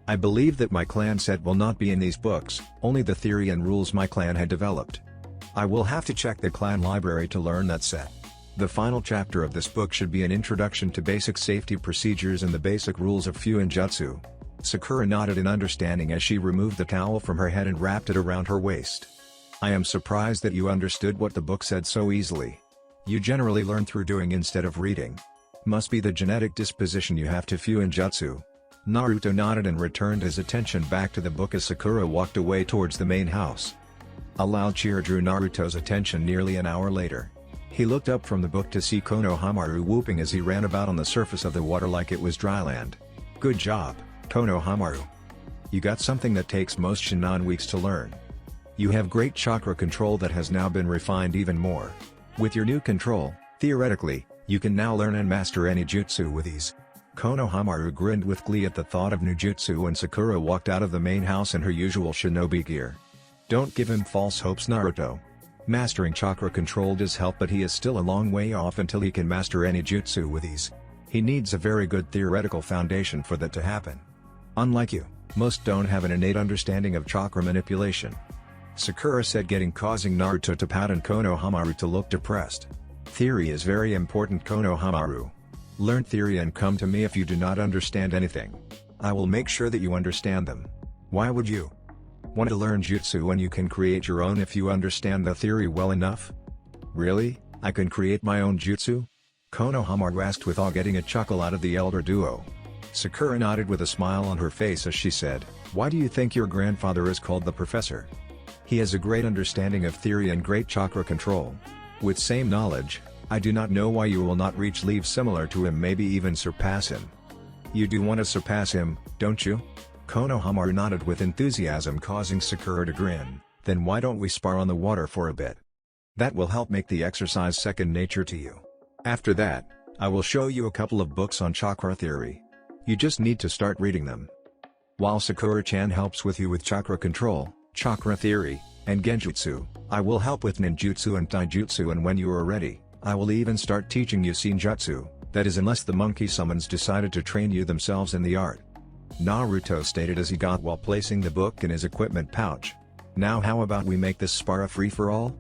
I believe that my clan set will not be in these books, only the theory and rules my clan had developed. I will have to check the clan library to learn that set. The final chapter of this book should be an introduction to basic safety procedures and the basic rules of Fuinjutsu. Sakura nodded in understanding as she removed the towel from her head and wrapped it around her waist. I am surprised that you understood what the book said so easily. You generally learn through doing instead of reading. Must be the genetic disposition you have to Fuinjutsu. Naruto nodded and returned his attention back to the book as Sakura walked away towards the main house. A loud cheer drew Naruto's attention nearly an hour later. He looked up from the book to see Konohamaru whooping as he ran about on the surface of the water like it was dry land. Good job, Konohamaru. You got something that takes most Shinin weeks to learn. You have great chakra control that has now been refined even more. With your new control, theoretically, you can now learn and master any jutsu with ease. Konohamaru grinned with glee at the thought of new jutsu when Sakura walked out of the main house in her usual shinobi gear. Don't give him false hopes, Naruto. Mastering chakra control does help, but he is still a long way off until he can master any jutsu with ease. He needs a very good theoretical foundation for that to happen. Unlike you, most don't have an innate understanding of chakra manipulation. Sakura said, causing Naruto to pout and Konohamaru to look depressed. Theory is very important, Konohamaru. Learn theory and come to me if you do not understand anything. I will make sure that you understand them. Why would you want to learn jutsu when you can create your own if you understand the theory well enough? Really? I can create my own jutsu? Konohamaru asked with awe, getting a chuckle out of the elder duo. Sakura nodded with a smile on her face as she said, why do you think your grandfather is called the professor? He has a great understanding of theory and great chakra control. With same knowledge, I do not know why you will not reach level similar to him, maybe even surpass him. You do want to surpass him, don't you? Konohamaru nodded with enthusiasm, causing Sakura to grin. Then why don't we spar on the water for a bit? That will help make the exercise second nature to you. After that, I will show you a couple of books on chakra theory. You just need to start reading them. While Sakura-chan helps with you with chakra control, chakra theory, and genjutsu, I will help with ninjutsu and taijutsu, and when you are ready, I will even start teaching you senjutsu, that is unless the monkey summons decided to train you themselves in the art. Naruto stated as he got while placing the book in his equipment pouch. Now how about we make this spar a free-for-all?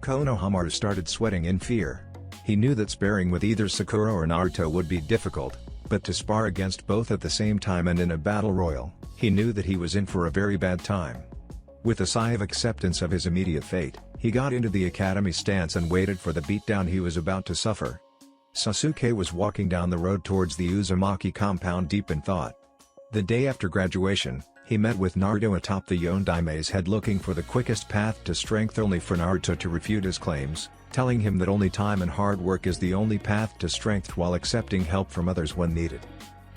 Konohamaru started sweating in fear. He knew that sparring with either Sakura or Naruto would be difficult, but to spar against both at the same time and in a battle royal, he knew that he was in for a very bad time. With a sigh of acceptance of his immediate fate, he got into the academy stance and waited for the beatdown he was about to suffer. Sasuke was walking down the road towards the Uzumaki compound deep in thought. The day after graduation, he met with Naruto atop the Yondaimei's head looking for the quickest path to strength, only for Naruto to refute his claims, telling him that only time and hard work is the only path to strength while accepting help from others when needed.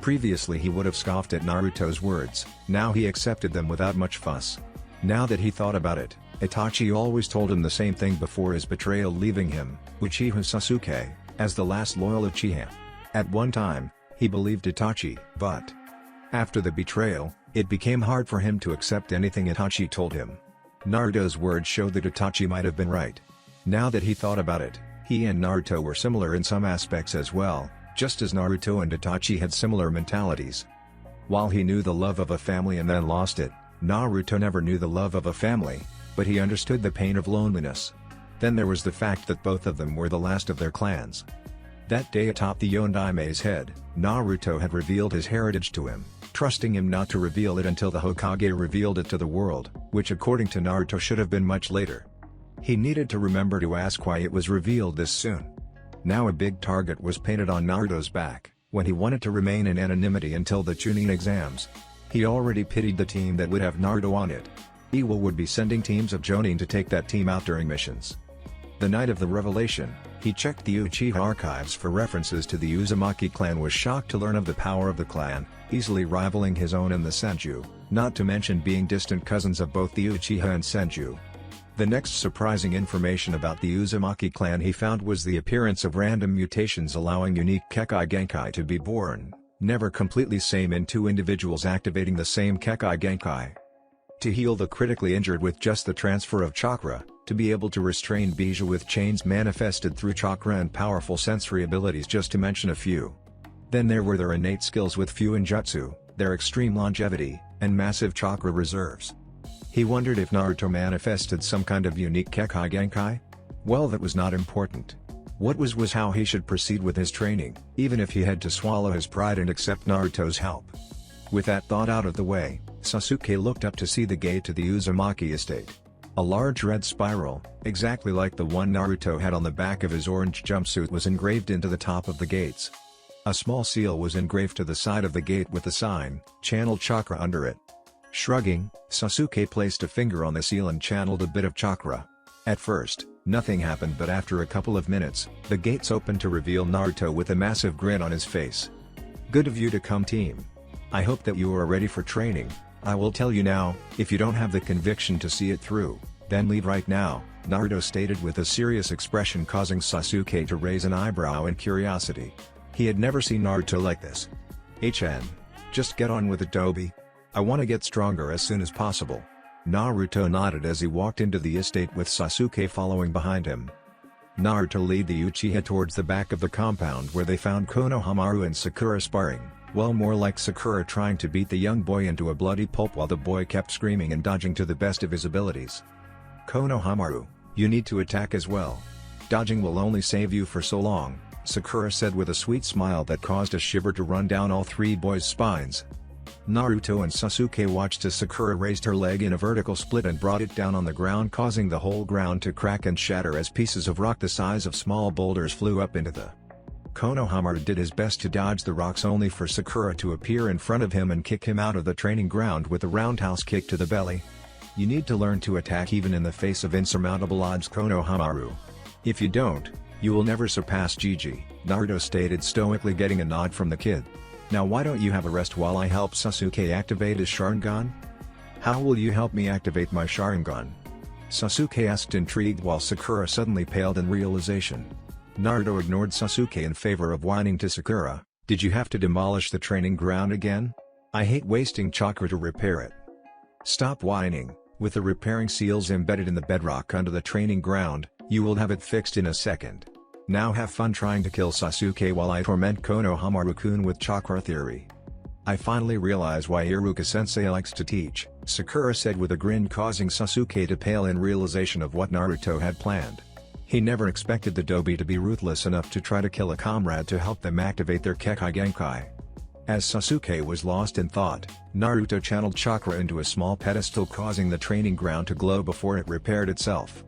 Previously he would have scoffed at Naruto's words, now he accepted them without much fuss. Now that he thought about it, Itachi always told him the same thing before his betrayal, leaving him, Uchiha Sasuke, as the last loyal Uchiha. At one time, he believed Itachi, but after the betrayal, it became hard for him to accept anything Itachi told him. Naruto's words showed that Itachi might have been right. Now that he thought about it, he and Naruto were similar in some aspects as well, just as Naruto and Itachi had similar mentalities. While he knew the love of a family and then lost it, Naruto never knew the love of a family, but he understood the pain of loneliness. Then there was the fact that both of them were the last of their clans. That day atop the Yondaimei's head, Naruto had revealed his heritage to him, trusting him not to reveal it until the Hokage revealed it to the world, which according to Naruto should have been much later. He needed to remember to ask why it was revealed this soon. Now a big target was painted on Naruto's back, when he wanted to remain in anonymity until the Chunin exams. He already pitied the team that would have Naruto on it. Iwa would be sending teams of Jonin to take that team out during missions. The night of the revelation, he checked the Uchiha archives for references to the Uzumaki clan, was shocked to learn of the power of the clan, easily rivaling his own and the Senju, not to mention being distant cousins of both the Uchiha and Senju. The next surprising information about the Uzumaki clan he found was the appearance of random mutations allowing unique Kekkei Genkai to be born, never completely same in two individuals activating the same Kekkei Genkai. To heal the critically injured with just the transfer of chakra, to be able to restrain Bija with chains manifested through chakra and powerful sensory abilities, just to mention a few. Then there were their innate skills with Fuinjutsu, their extreme longevity, and massive chakra reserves. He wondered if Naruto manifested some kind of unique Kekkei Genkai? Well, that was not important. What was how he should proceed with his training, even if he had to swallow his pride and accept Naruto's help. With that thought out of the way, Sasuke looked up to see the gate to the Uzumaki estate. A large red spiral, exactly like the one Naruto had on the back of his orange jumpsuit, was engraved into the top of the gates. A small seal was engraved to the side of the gate with the sign, "Channel Chakra," under it. Shrugging, Sasuke placed a finger on the seal and channeled a bit of chakra. At first, nothing happened, but after a couple of minutes, the gates opened to reveal Naruto with a massive grin on his face. "Good of you to come, team. I hope that you are ready for training. I will tell you now, if you don't have the conviction to see it through, then leave right now," Naruto stated with a serious expression, causing Sasuke to raise an eyebrow in curiosity. He had never seen Naruto like this. Just get on with it, Dobi. I want to get stronger as soon as possible." Naruto nodded as he walked into the estate with Sasuke following behind him. Naruto led the Uchiha towards the back of the compound, where they found Konohamaru and Sakura sparring, well, more like Sakura trying to beat the young boy into a bloody pulp while the boy kept screaming and dodging to the best of his abilities. "Konohamaru, you need to attack as well. Dodging will only save you for so long," Sakura said with a sweet smile that caused a shiver to run down all three boys' spines. Naruto and Sasuke watched as Sakura raised her leg in a vertical split and brought it down on the ground, causing the whole ground to crack and shatter as pieces of rock the size of small boulders flew up into the. Konohamaru did his best to dodge the rocks, only for Sakura to appear in front of him and kick him out of the training ground with a roundhouse kick to the belly. "You need to learn to attack even in the face of insurmountable odds, Konohamaru. If you don't, you will never surpass Gigi," Naruto stated, stoically getting a nod from the kid. "Now why don't you have a rest while I help Sasuke activate his Sharingan?" "How will you help me activate my Sharingan?" Sasuke asked, intrigued, while Sakura suddenly paled in realization. Naruto ignored Sasuke in favor of whining to Sakura. "Did you have to demolish the training ground again? I hate wasting chakra to repair it." "Stop whining. With the repairing seals embedded in the bedrock under the training ground, you will have it fixed in a second. Now have fun trying to kill Sasuke while I torment Konohamaru-kun with chakra theory." "I finally realize why Iruka-sensei likes to teach," Sakura said with a grin, causing Sasuke to pale in realization of what Naruto had planned. He never expected the Dobi to be ruthless enough to try to kill a comrade to help them activate their Kekkei Genkai. As Sasuke was lost in thought, Naruto channeled chakra into a small pedestal, causing the training ground to glow before it repaired itself.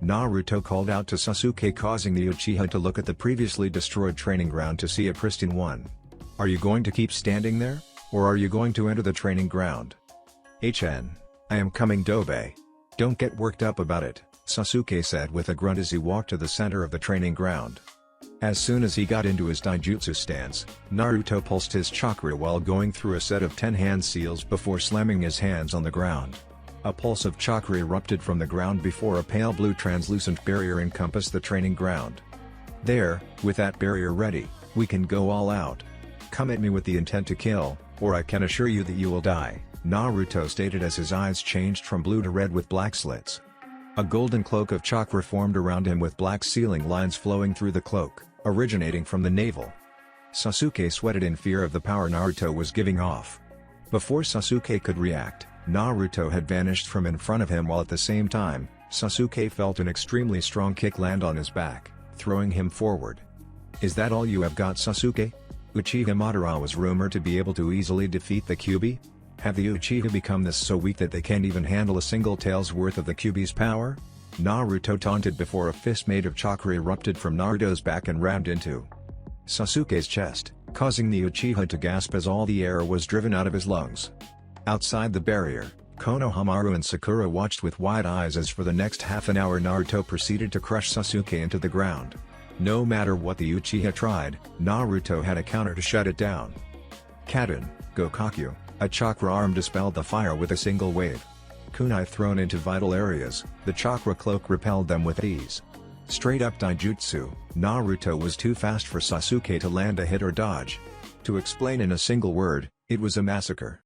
Naruto called out to Sasuke, causing the Uchiha to look at the previously destroyed training ground to see a pristine one. "Are you going to keep standing there, or are you going to enter the training ground?" "I am coming, Dobe. Don't get worked up about it," Sasuke said with a grunt as he walked to the center of the training ground. As soon as he got into his Daijutsu stance, Naruto pulsed his chakra while going through a set of 10 hand seals before slamming his hands on the ground. A pulse of chakra erupted from the ground before a pale blue translucent barrier encompassed the training ground. "There, with that barrier ready, we can go all out. Come at me with the intent to kill, or I can assure you that you will die," Naruto stated as his eyes changed from blue to red with black slits. A golden cloak of chakra formed around him with black sealing lines flowing through the cloak, originating from the navel. Sasuke sweated in fear of the power Naruto was giving off. Before Sasuke could react, Naruto had vanished from in front of him, while at the same time, Sasuke felt an extremely strong kick land on his back, throwing him forward. "Is that all you have got, Sasuke? Uchiha Madara was rumored to be able to easily defeat the Kyuubi? Have the Uchiha become this so weak that they can't even handle a single tael's worth of the Kyuubi's power?" Naruto taunted before a fist made of chakra erupted from Naruto's back and rammed into Sasuke's chest, causing the Uchiha to gasp as all the air was driven out of his lungs. Outside the barrier, Konohamaru and Sakura watched with wide eyes as for the next half an hour Naruto proceeded to crush Sasuke into the ground. No matter what the Uchiha tried, Naruto had a counter to shut it down. Kaden, Gokakyu, a chakra arm dispelled the fire with a single wave. Kunai thrown into vital areas, the chakra cloak repelled them with ease. Straight up Daijutsu, Naruto was too fast for Sasuke to land a hit or dodge. To explain in a single word, it was a massacre.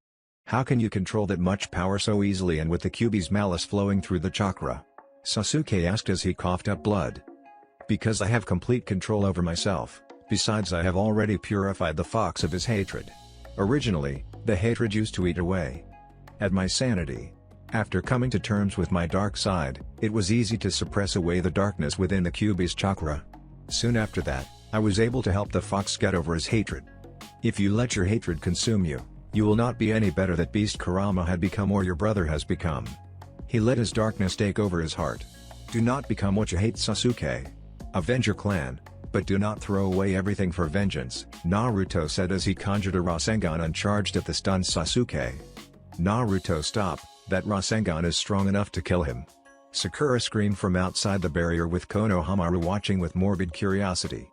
"How can you control that much power so easily and with the Kyuubi's malice flowing through the chakra?" Sasuke asked as he coughed up blood. "Because I have complete control over myself, besides I have already purified the fox of his hatred. Originally, the hatred used to eat away at my sanity. After coming to terms with my dark side, it was easy to suppress away the darkness within the Kyuubi's chakra. Soon after that, I was able to help the fox get over his hatred. If you let your hatred consume you, you will not be any better that Beast Kurama had become or your brother has become. He let his darkness take over his heart. Do not become what you hate, Sasuke. Avenge your clan, but do not throw away everything for vengeance, Naruto said as he conjured a Rasengan and charged at the stunned Sasuke. Naruto, stop, that Rasengan is strong enough to kill him. Sakura screamed from outside the barrier with Konohamaru watching with morbid curiosity.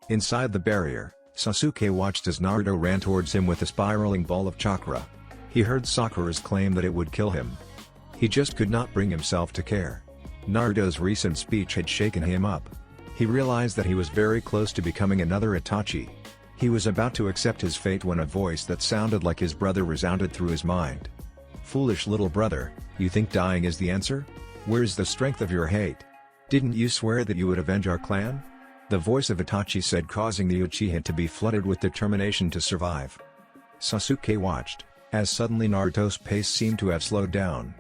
Inside the barrier, Sasuke watched as Naruto ran towards him with a spiraling ball of chakra. He heard Sakura's claim that it would kill him. He just could not bring himself to care. Naruto's recent speech had shaken him up. He realized that he was very close to becoming another Itachi. He was about to accept his fate when a voice that sounded like his brother resounded through his mind. Foolish little brother, you think dying is the answer? Where's the strength of your hate? Didn't you swear that you would avenge our clan? The voice of Itachi said, causing the Uchiha to be flooded with determination to survive. Sasuke watched, as suddenly Naruto's pace seemed to have slowed down.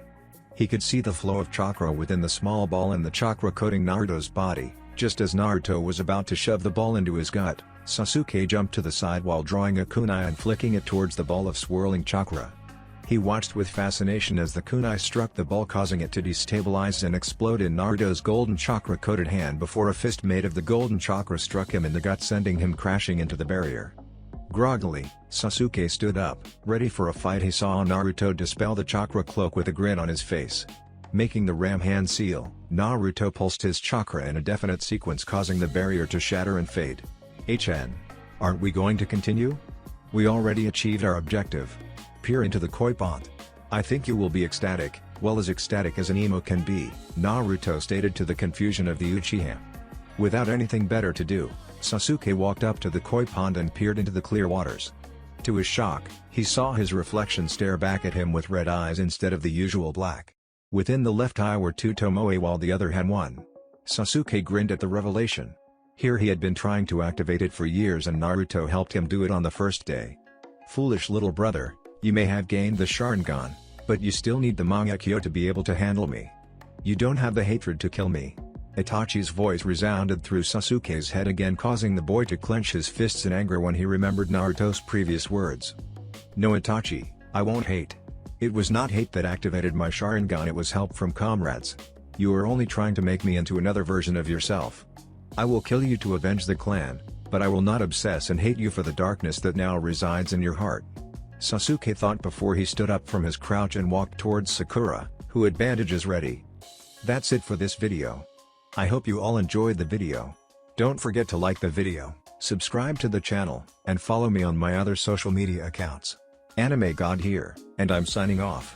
He could see the flow of chakra within the small ball and the chakra coating Naruto's body. Just as Naruto was about to shove the ball into his gut, Sasuke jumped to the side while drawing a kunai and flicking it towards the ball of swirling chakra. He watched with fascination as the kunai struck the ball, causing it to destabilize and explode in Naruto's golden chakra-coated hand before a fist made of the golden chakra struck him in the gut, sending him crashing into the barrier. Groggily, Sasuke stood up, ready for a fight. He saw Naruto dispel the chakra cloak with a grin on his face. Making the ram hand seal, Naruto pulsed his chakra in a definite sequence, causing the barrier to shatter and fade. HN. Aren't we going to continue? We already achieved our objective. Peer into the koi pond. I think you will be ecstatic, well, as ecstatic as an emo can be, Naruto stated to the confusion of the Uchiha. Without anything better to do, Sasuke walked up to the koi pond and peered into the clear waters. To his shock, he saw his reflection stare back at him with red eyes instead of the usual black. Within the left eye were 2 tomoe while the other had 1. Sasuke grinned at the revelation. Here he had been trying to activate it for years and Naruto helped him do it on the first day. Foolish little brother, you may have gained the Sharingan, but you still need the Mangekyo to be able to handle me. You don't have the hatred to kill me. Itachi's voice resounded through Sasuke's head again, causing the boy to clench his fists in anger when he remembered Naruto's previous words. No, Itachi, I won't hate. It was not hate that activated my Sharingan, it was help from comrades. You are only trying to make me into another version of yourself. I will kill you to avenge the clan, but I will not obsess and hate you for the darkness that now resides in your heart. Sasuke thought before he stood up from his crouch and walked towards Sakura, who had bandages ready. That's it for this video. I hope you all enjoyed the video. Don't forget to like the video, subscribe to the channel, and follow me on my other social media accounts. Anime God here, and I'm signing off.